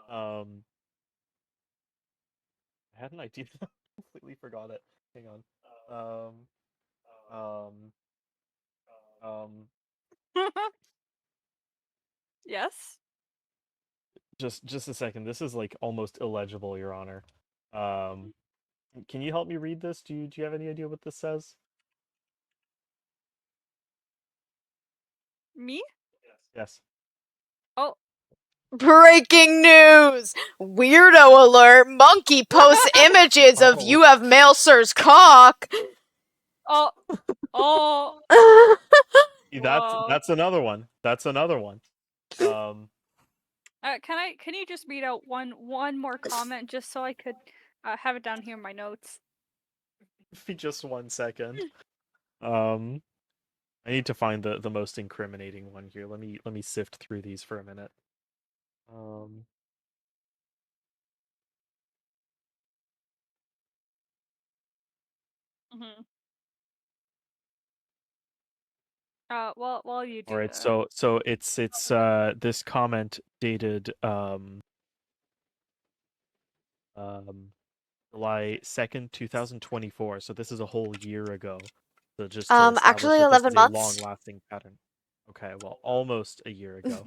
um I had an idea. Completely forgot it. Hang on. Um um Yes. just a second. This is like almost illegible, Your Honor. Um can you help me read this? Do you have any idea what this says? Me? Yes. Oh. Breaking news! Weirdo alert! Monkey posts images of Oh. you have mail sir's cock! Oh. Oh. Whoa. That's another one. That's another one. Can you just read out one more comment just so I could have it down here in my notes? Give me just 1 second. I need to find the most incriminating one here. Let me sift through these for a minute. Um Mm-hmm. While you all do right, that. so it's this comment dated um July 2nd, 2024. So this is a whole year ago. So just to establish Actually that this 11 is a months. long-lasting pattern. Okay, well, almost a year ago.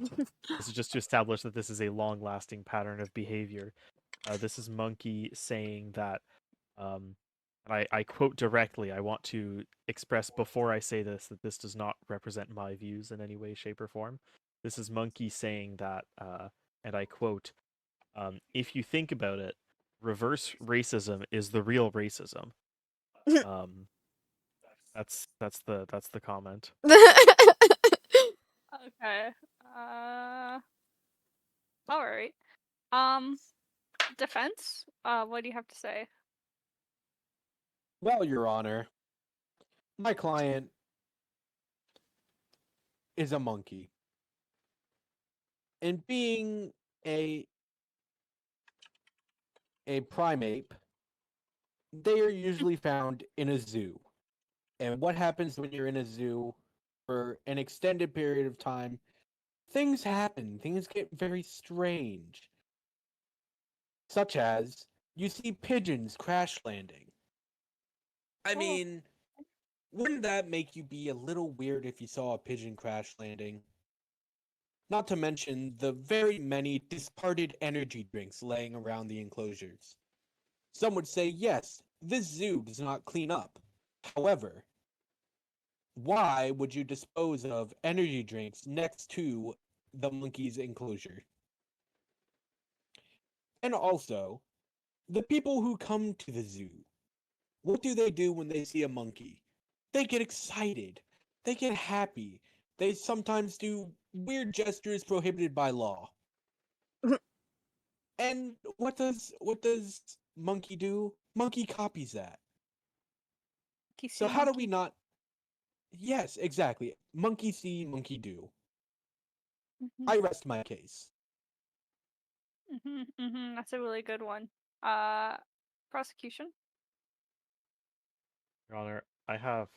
This is just to establish that this is a long-lasting pattern of behavior. This is Monkey saying that, and I quote directly, I want to express before I say this that this does not represent my views in any way, shape, or form. This is Monkey saying that, and I quote, if you think about it, reverse racism is the real racism. Um, that's the comment. Okay. All right. Um, defense. What do you have to say? Well, Your Honor, my client is a monkey. And being a primate, they are usually found in a zoo. And what happens when you're in a zoo for an extended period of time? Things happen. Things get very strange. Such as you see pigeons crash landing. I Oh. mean, wouldn't that make you be a little weird if you saw a pigeon crash landing? Not to mention the very many discarded energy drinks laying around the enclosures. Some would say, yes, this zoo does not clean up. However, why would you dispose of energy drinks next to the monkey's enclosure? And also, the people who come to the zoo, what do they do when they see a monkey? They get excited. They get happy. They sometimes do weird gestures prohibited by law. And what does monkey do? Monkey copies that. Monkey So see, how do we monkey. not? Yes, exactly. Monkey see, monkey do. Mhm. I rest my case. That's a really good one. Prosecution. Your Honor, I have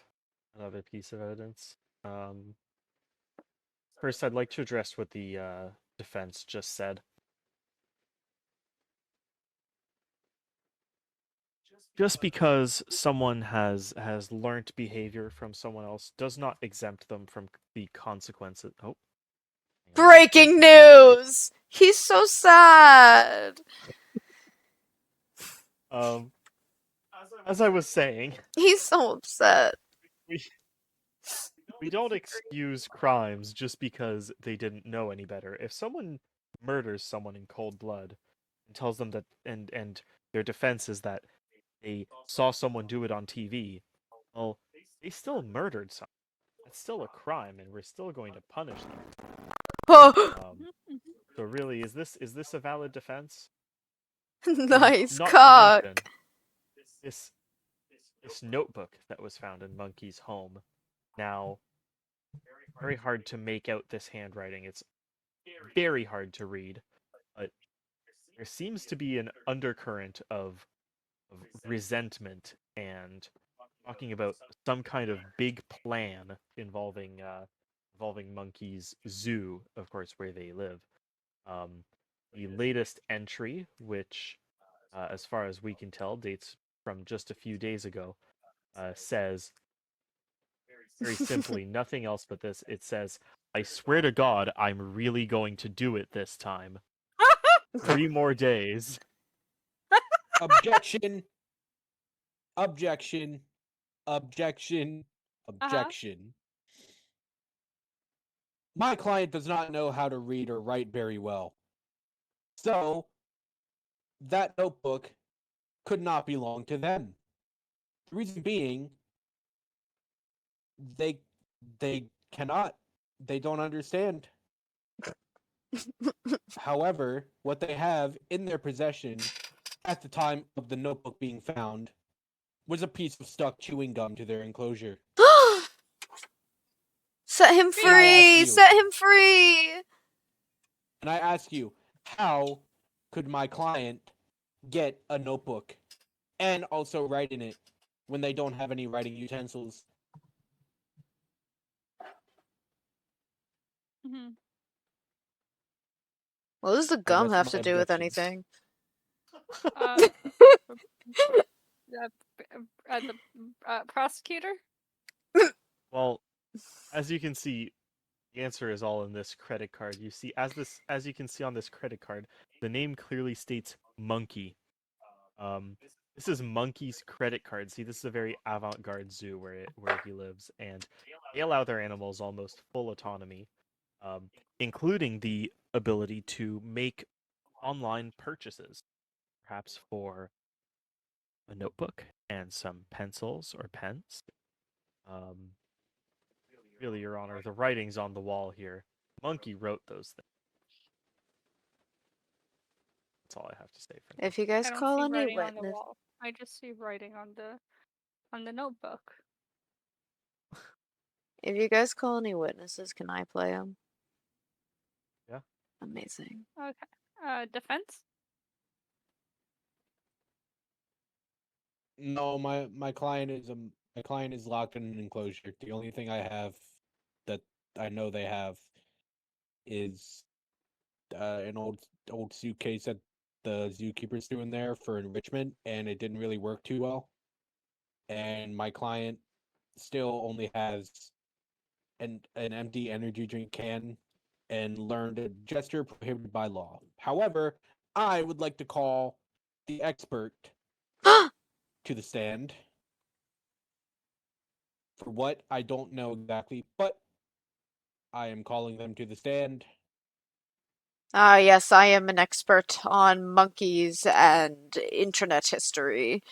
another piece of evidence. First, I'd like to address what the defense just said. Just because someone has learnt behavior from someone else does not exempt them from the consequences. Oh, hang on. Breaking news! He's so sad. Um, as I was saying, He's so upset. we we don't excuse crimes just because they didn't know any better. If someone murders someone in cold blood and tells them that, and their defense is that they saw someone do it on TV, well, they still murdered someone. That's still a crime, and we're still going to punish them. Um, so really, is this a valid defense? And Nice not to cock. mention this this notebook that was found in Monkey's home. Now, very hard to make out this handwriting. It's very hard to read, but there seems to be an undercurrent of resentment and talking about some kind of big plan involving Monkey's zoo, of course, where they live. Um, the latest entry, which, as far as we can tell, dates from just a few days ago, says very simply nothing else but this. It says, "I swear to God, I'm really going to do it this time. 3 more days." Objection, objection, objection, Uh-huh. objection. My client does not know how to read or write very well. So, that notebook could not belong to them. The reason being, they they cannot, they don't understand. However, what they have in their possession at the time of the notebook being found was a piece of stuck chewing gum to their enclosure. Set him And I ask free! you, Set him free! how could my client get a notebook and also write in it when they don't have any writing utensils? Mhm. What does the I gum rest have my to do with objections. anything? Uh, the prosecutor. Well, as you can see, the answer is all in this credit card. You see, as you can see on this credit card, the name clearly states Monkey. This is Monkey's credit card. See, this is a very avant-garde zoo where he lives, and they allow their animals almost full autonomy, including the ability to make online purchases, perhaps for a notebook and some pencils or pens. Um, really, Your Honor, the writing's on the wall here. Monkey wrote those things. That's all I have to say for now. If you guys I don't call see any writing on the witness, wall. I just see writing on the notebook. if you guys call any witnesses, can I play them? Yeah. Amazing. Okay. Defense? No, my client is locked in an enclosure. The only thing I have that I know they have is an old suitcase that the zookeeper's doing there for enrichment, and it didn't really work too well. And my client still only has an empty energy drink can and learned a gesture prohibited by law. However, I would like to call the expert to the stand for what I don't know exactly, but I am calling them to the stand. Ah, yes, I am an expert on monkeys and internet history.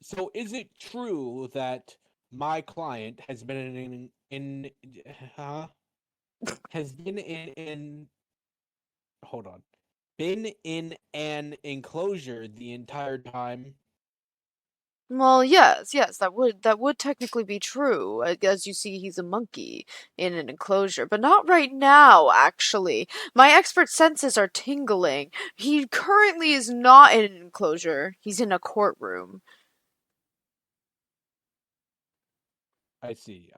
So, is it true that my client has been huh? Has been in hold on, been in an enclosure the entire time? Well, yes, that would technically be true. As you see, he's a monkey in an enclosure, but not right now, actually. My expert senses are tingling. He currently is not in an enclosure. He's in a courtroom. I see.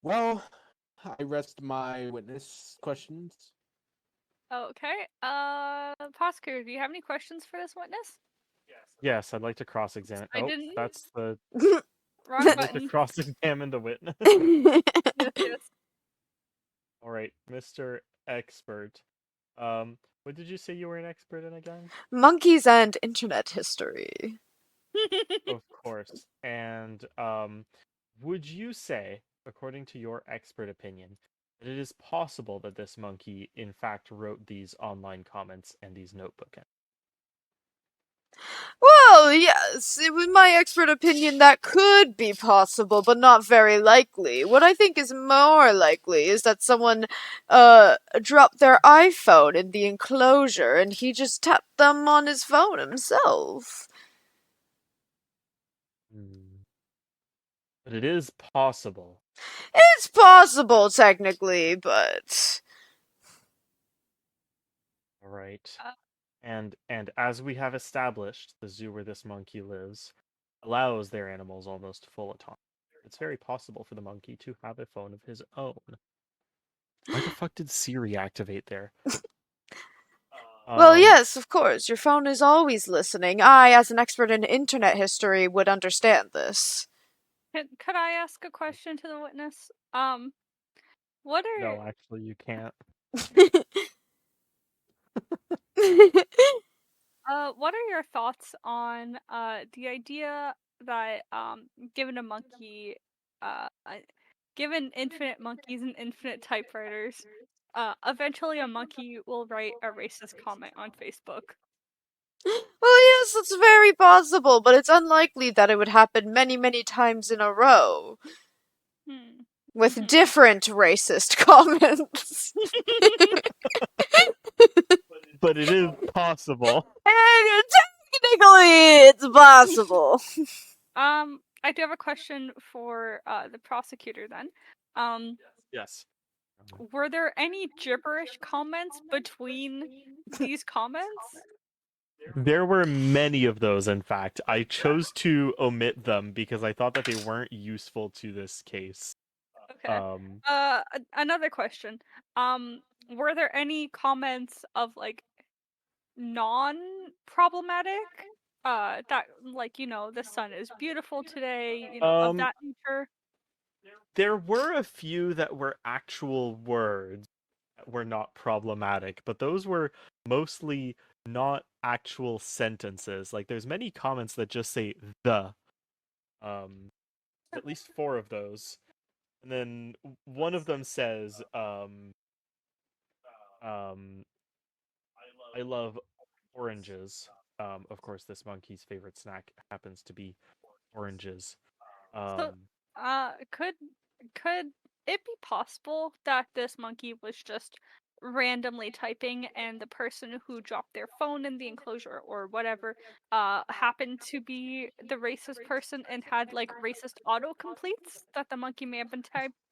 Well, I rest my witness questions. Okay. Prosecutor, do you have any questions for this witness? Yes, I'd like to cross-examine. I Oh, didn't. that's the. Wrong I'd like to button. cross-examine the witness. Yes, yes. All right, Mr. Expert. What did you say you were an expert in again? Monkeys and internet history. Of course. And would you say, according to your expert opinion, that it is possible that this monkey in fact wrote these online comments and these notebook entries? Well, yes, in my expert opinion, that could be possible, but not very likely. What I think is more likely is that someone, dropped their iPhone in the enclosure and he just tapped them on his phone himself. But it is possible. It's possible, technically, but. All right. Uh, And as we have established, the zoo where this monkey lives allows their animals almost full autonomy. It's very possible for the monkey to have a phone of his own. Why the fuck did Siri activate there? Well, yes, of course, your phone is always listening. I, as an expert in internet history, would understand this. could I ask a question to the witness? What are No, actually, you can't. what are your thoughts on the idea that given a monkey given infinite monkeys and infinite typewriters, eventually a monkey will write a racist comment on Facebook? Well, yes, it's very possible, but it's unlikely that it would happen many, many times in a row. Hmm. With different racist comments. But it is possible. And technically, it's possible. I do have a question for the prosecutor then. Yes. Were there any gibberish comments between these comments? There were many of those, in fact. I chose to omit them because I thought that they weren't useful to this case. Okay. Another question. Were there any comments of like non-problematic? That like the sun is beautiful today. Of that nature. There were a few that were actual words that were not problematic, but those were mostly not actual sentences. Like there's many comments that just say the. At least four of those. And then one of them says, I love oranges. Of course, this monkey's favorite snack happens to be oranges. So, could it be possible that this monkey was just randomly typing and the person who dropped their phone in the enclosure or whatever happened to be the racist person and had like racist autocompletes that the monkey may have been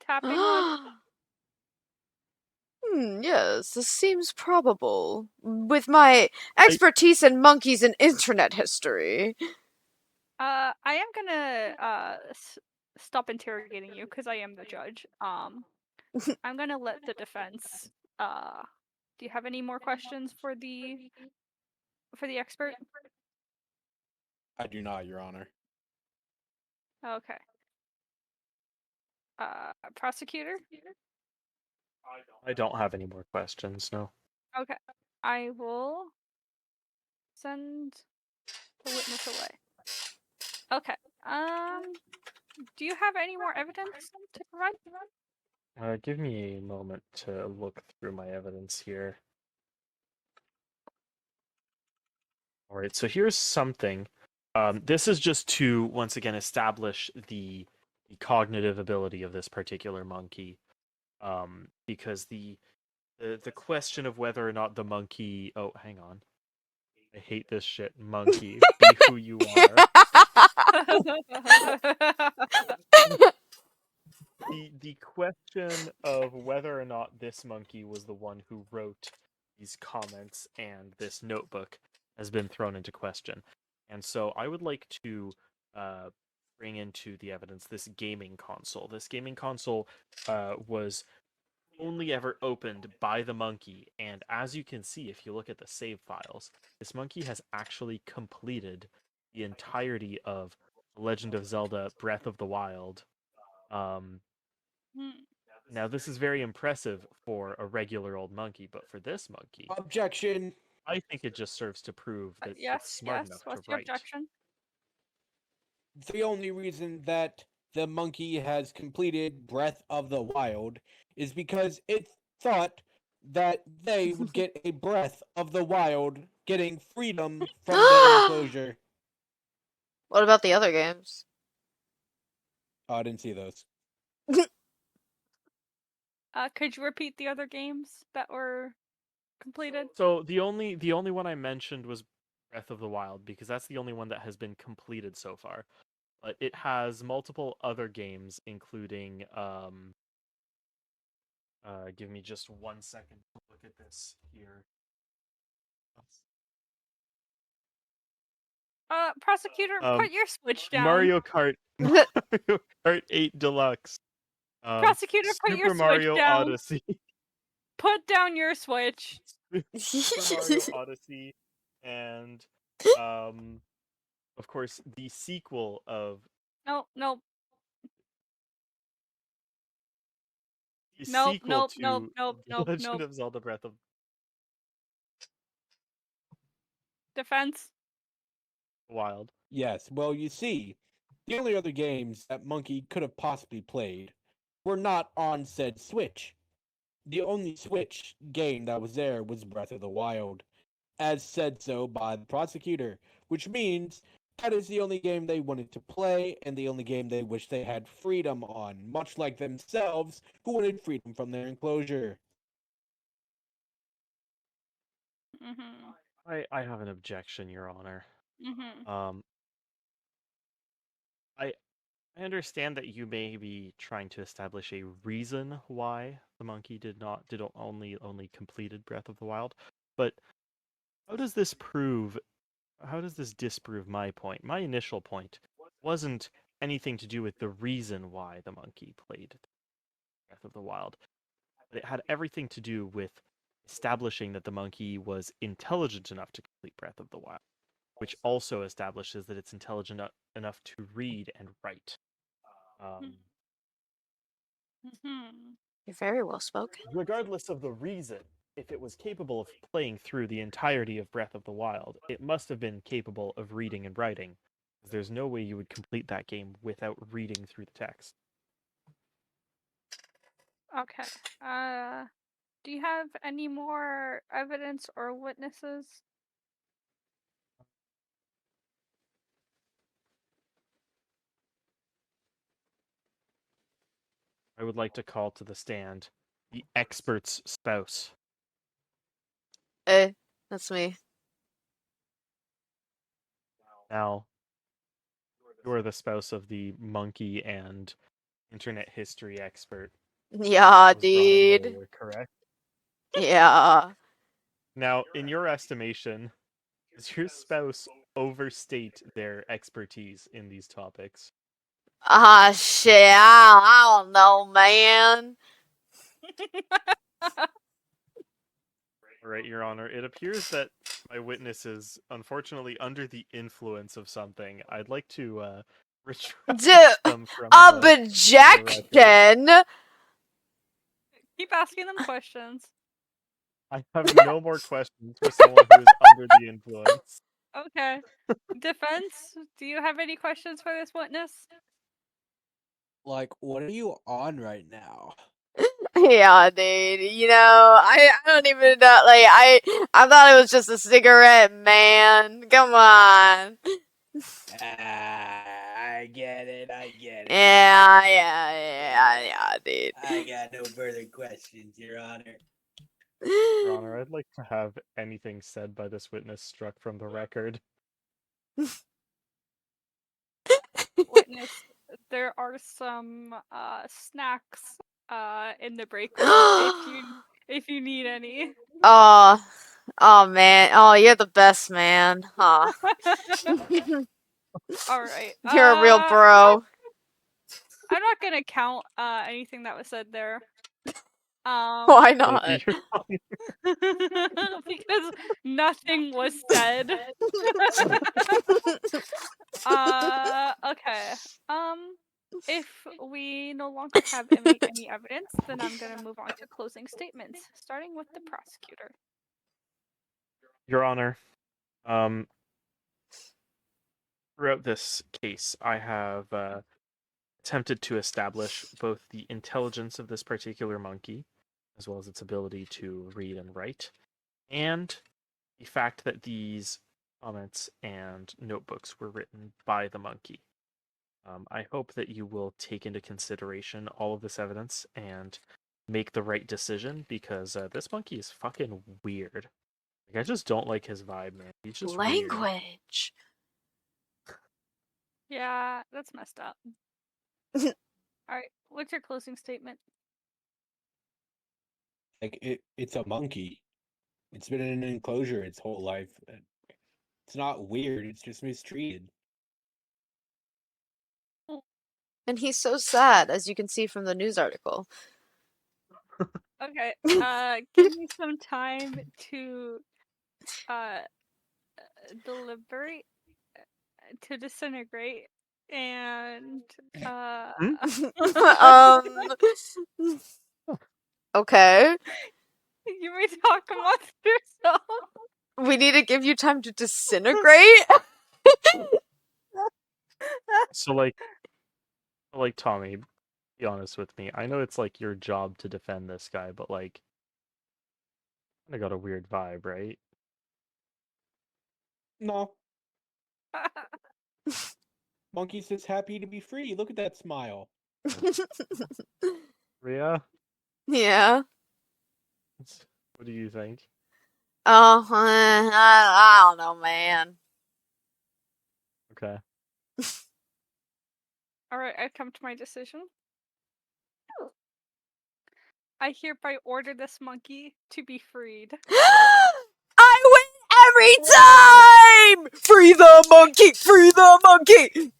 tapping on? Yes, this seems probable. With my expertise in monkeys and internet history. I am gonna stop interrogating you because I am the judge. I'm gonna let the defense. Do you have any more questions for the expert? I do not, Your Honor. Okay. Prosecutor? I don't have any more questions, no. Okay. I will send the witness away. Okay. Do you have any more evidence to provide? Give me a moment to look through my evidence here. Alright, so here's something. This is just to, once again, establish the cognitive ability of this particular monkey. Because the question of whether or not the monkey... Oh, hang on. I hate this shit. Monkey, be who you are. The question of whether or not this monkey was the one who wrote these comments and this notebook has been thrown into question. And so I would like to bring into the evidence this gaming console. This gaming console was only ever opened by the monkey, and as you can see, if you look at the save files, this monkey has actually completed the entirety of Legend of Zelda Breath of the Wild. Now, this is very impressive for a regular old monkey, but for this monkey, Objection. I think it just serves to prove that it's Yes, smart yes. enough What's to your write. objection? The only reason that the monkey has completed Breath of the Wild is because it thought that they would get a breath of the wild, getting freedom from their enclosure. What about the other games? Oh, I didn't see those. Could you repeat the other games that were completed? So the only one I mentioned was Breath of the Wild, because that's the only one that has been completed so far. But it has multiple other games, including give me just 1 second to look at this here. Prosecutor, Um, put your switch down. Mario Kart 8 Deluxe. Prosecutor, put your Super switch Mario down. Odyssey. Put down your switch. Super Mario Odyssey, and of course the sequel of Nope, nope, the nope, sequel nope, to nope, nope, The nope, Legend nope. of Zelda Breath of Defense. the Wild. Yes, well, you see, the only other games that Monkey could have possibly played were not on said Switch. The only Switch game that was there was Breath of the Wild, as said so by the prosecutor, which means that is the only game they wanted to play and the only game they wish they had freedom on, much like themselves, who wanted freedom from their enclosure. Mm-hmm. I have an objection, Your Honor. Mm-hmm. I understand that you may be trying to establish a reason why the monkey did only completed Breath of the Wild, but how does this disprove my point? My initial point wasn't anything to do with the reason why the monkey played Breath of the Wild, but it had everything to do with establishing that the monkey was intelligent enough to complete Breath of the Wild, which also establishes that it's intelligent enough to read and write. Mm-hmm. You're very well spoken. Regardless of the reason, if it was capable of playing through the entirety of Breath of the Wild, it must have been capable of reading and writing. There's no way you would complete that game without reading through the text. Okay. Do you have any more evidence or witnesses? I would like to call to the stand the expert's spouse. That's me. Now, you are the spouse of the monkey and internet history expert. Yeah, Was brought in dude. earlier, correct? Yeah. Now, in your estimation, does your spouse overstate their expertise in these topics? Ah, shit. I don't know, man. All right, Your Honor. It appears that my witness is unfortunately under the influence of something. I'd like to retract them from the record. Objection. Keep asking them questions. I have no more questions for someone who is under the influence. Okay. Defense, do you have any questions for this witness? Like, what are you on right now? Yeah, dude. You know, I don't even know. Like, I thought it was just a cigarette, man. Come on. I get it. I get it. Yeah, dude. I got no further questions, Your Honor. Your Honor, I'd like to have anything said by this witness struck from the record. Witness, there are some snacks in the break room if you need any. Oh, oh man. Oh, you're the best, man. Huh. All right. You're a real bro. I'm not gonna count anything that was said there. Why not? Your Honor. Because nothing was said. Okay. If we no longer have any evidence, then I'm gonna move on to closing statements, starting with the prosecutor. Your Honor, throughout this case, I have attempted to establish both the intelligence of this particular monkey, as well as its ability to read and write, and the fact that these comments and notebooks were written by the monkey. I hope that you will take into consideration all of this evidence and make the right decision, because this monkey is fucking weird. Like, I just don't like his vibe, man. He's just weird. Language. Yeah, that's messed up. Alright, what's your closing statement? Like, it's a monkey. It's been in an enclosure its whole life. It's not weird. It's just mistreated. And he's so sad, as you can see from the news article. Okay, give me some time to deliberate, to disintegrate, and um. Okay. you may talk amongst yourself. We need to give you time to disintegrate? So, like Tommy, be honest with me. I know it's like your job to defend this guy, but like, I got a weird vibe, right? No. Monkey's just happy to be free. Look at that smile. Rhea, Yeah. what do you think? Oh, I don't know, man. Okay. Alright, I've come to my decision. I hereby order this monkey to be freed. I win every time! Free the monkey! Free the monkey!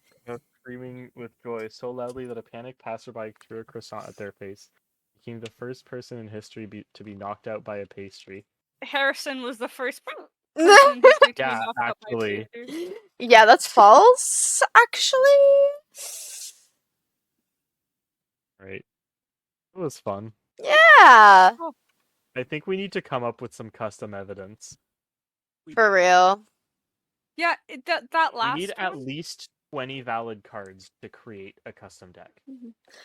Screaming with joy so loudly that a panicked passerby threw a croissant at their face, became the first person in history to be knocked out by a pastry. Harrison was the first person in history to be Yeah, knocked out by a actually. pastry. Yeah, that's false, actually. Right. It was fun. Yeah. I think we need to come up with some custom evidence. For real. Yeah, that We last need one. at least 20 valid cards to create a custom deck.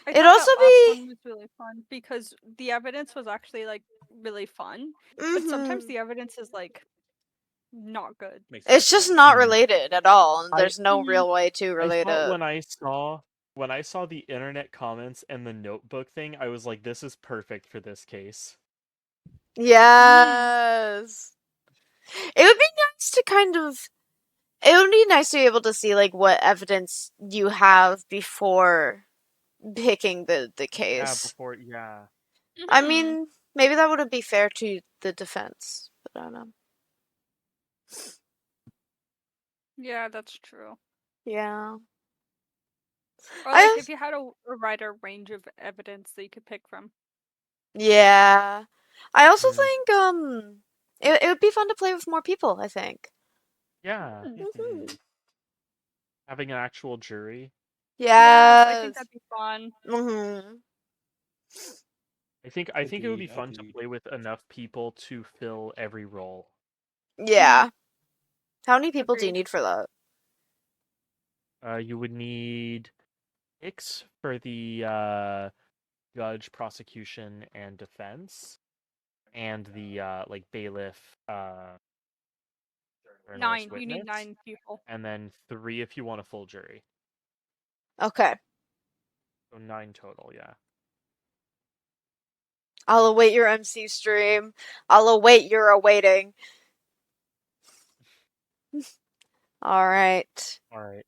I It'd thought also that last be- one was really fun because the evidence was actually like really fun, but Mhm. sometimes the evidence is like not good. Makes no It's just sense. not related at all, and I- there's no Mhm. real way to I relate thought it. when I saw the internet comments and the notebook thing, I was like, this is perfect for this case. Yes. It would be nice to kind of. It would be nice to be able to see like what evidence you have before picking the Yeah, case. before, yeah. I Mhm. mean, Maybe that wouldn't be fair to the defense, but I don't know. Yeah, that's true. Yeah. Or I like als- if you had a wider range of evidence that you could pick from. yeah. I also Mm. think it would be fun to play with more people, I think. Yeah. Mhm. Having an actual jury. Yes, I think Yes. that'd be fun. Mhm. I think it would be Agreed, fun to agreed. play with enough people to fill every role. Yeah. How many people do you Agreed. need for that? You would need picks for the judge, prosecution, and defense, and the like bailiff, or nurse 9. You need witness, 9 people. and then 3 if you want a full jury. Okay. So 9 total, yeah. I'll await your MC stream. I'll await your awaiting. All right. All right.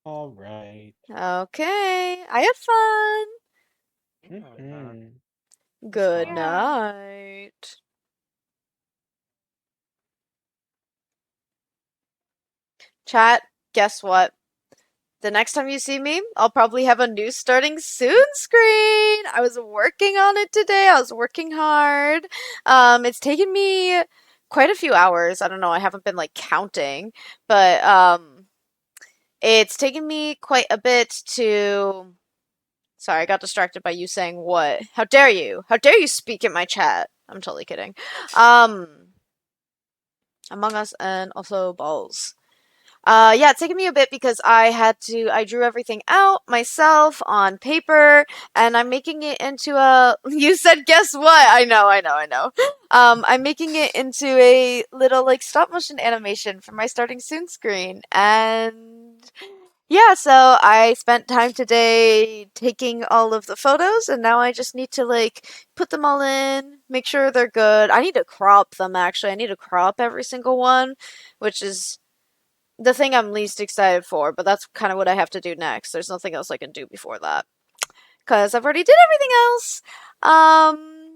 All right. Okay. I had fun. Mhm. Good fun. Yeah. night. Chat, guess what? The next time you see me, I'll probably have a new starting soon screen. I was working on it today. I was working hard. It's taken me quite a few hours. I don't know. I haven't been like counting, but it's taken me quite a bit to. Sorry, I got distracted by you saying what? How dare you? How dare you speak in my chat? I'm totally kidding. Among Us and also Balls. Yeah, it's taken me a bit because I drew everything out myself on paper, and I'm making it into a, you said guess what? I know. I'm making it into a little, like, stop motion animation for my starting soon screen, and yeah, so I spent time today taking all of the photos, and now I just need to, like, put them all in, make sure they're good. I need to crop them, actually. I need to crop every single one, which is the thing I'm least excited for, but that's kind of what I have to do next. There's nothing else I can do before that because I've already did everything else.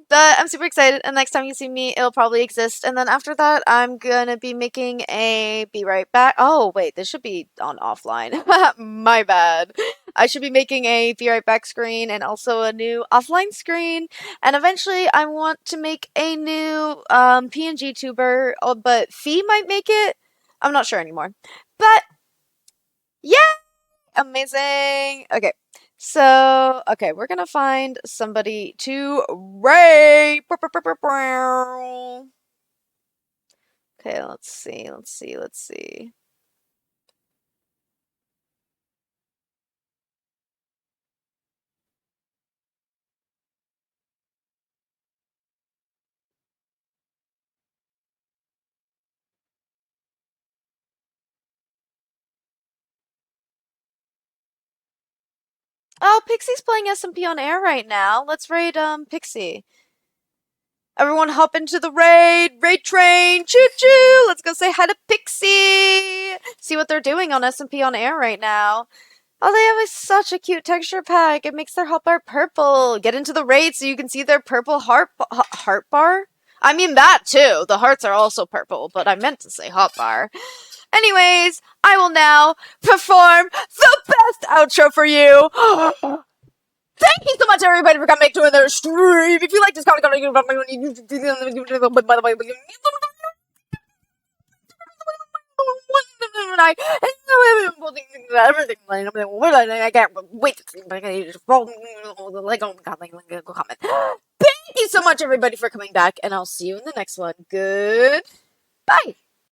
But I'm super excited, and next time you see me, it'll probably exist. And then after that, I'm gonna be making a be right back. Oh wait, this should be on offline. My bad. I should be making a be right back screen and also a new offline screen. And eventually, I want to make a new PNG tuber. Oh, but Fee might make it. I'm not sure anymore. But yeah, amazing. Okay. So, okay, we're gonna find somebody to rape. Okay, let's see. Oh, Pixie's playing SMP on air right now. Let's raid Pixie. Everyone hop into the raid train, choo choo. Let's go say hi to Pixie. See what they're doing on SMP on air right now. Oh, they have such a cute texture pack. It makes their hotbar purple. Get into the raid so you can see their purple heart bar. I mean that too. The hearts are also purple, but I meant to say hotbar. Anyways, I will now perform the best outro for you. Thank you so much, everybody, for coming to another stream. If you like this comment, by the way, everything. I can't wait to see comment. Thank you so much, everybody, for coming back, and I'll see you in the next one. Goodbye.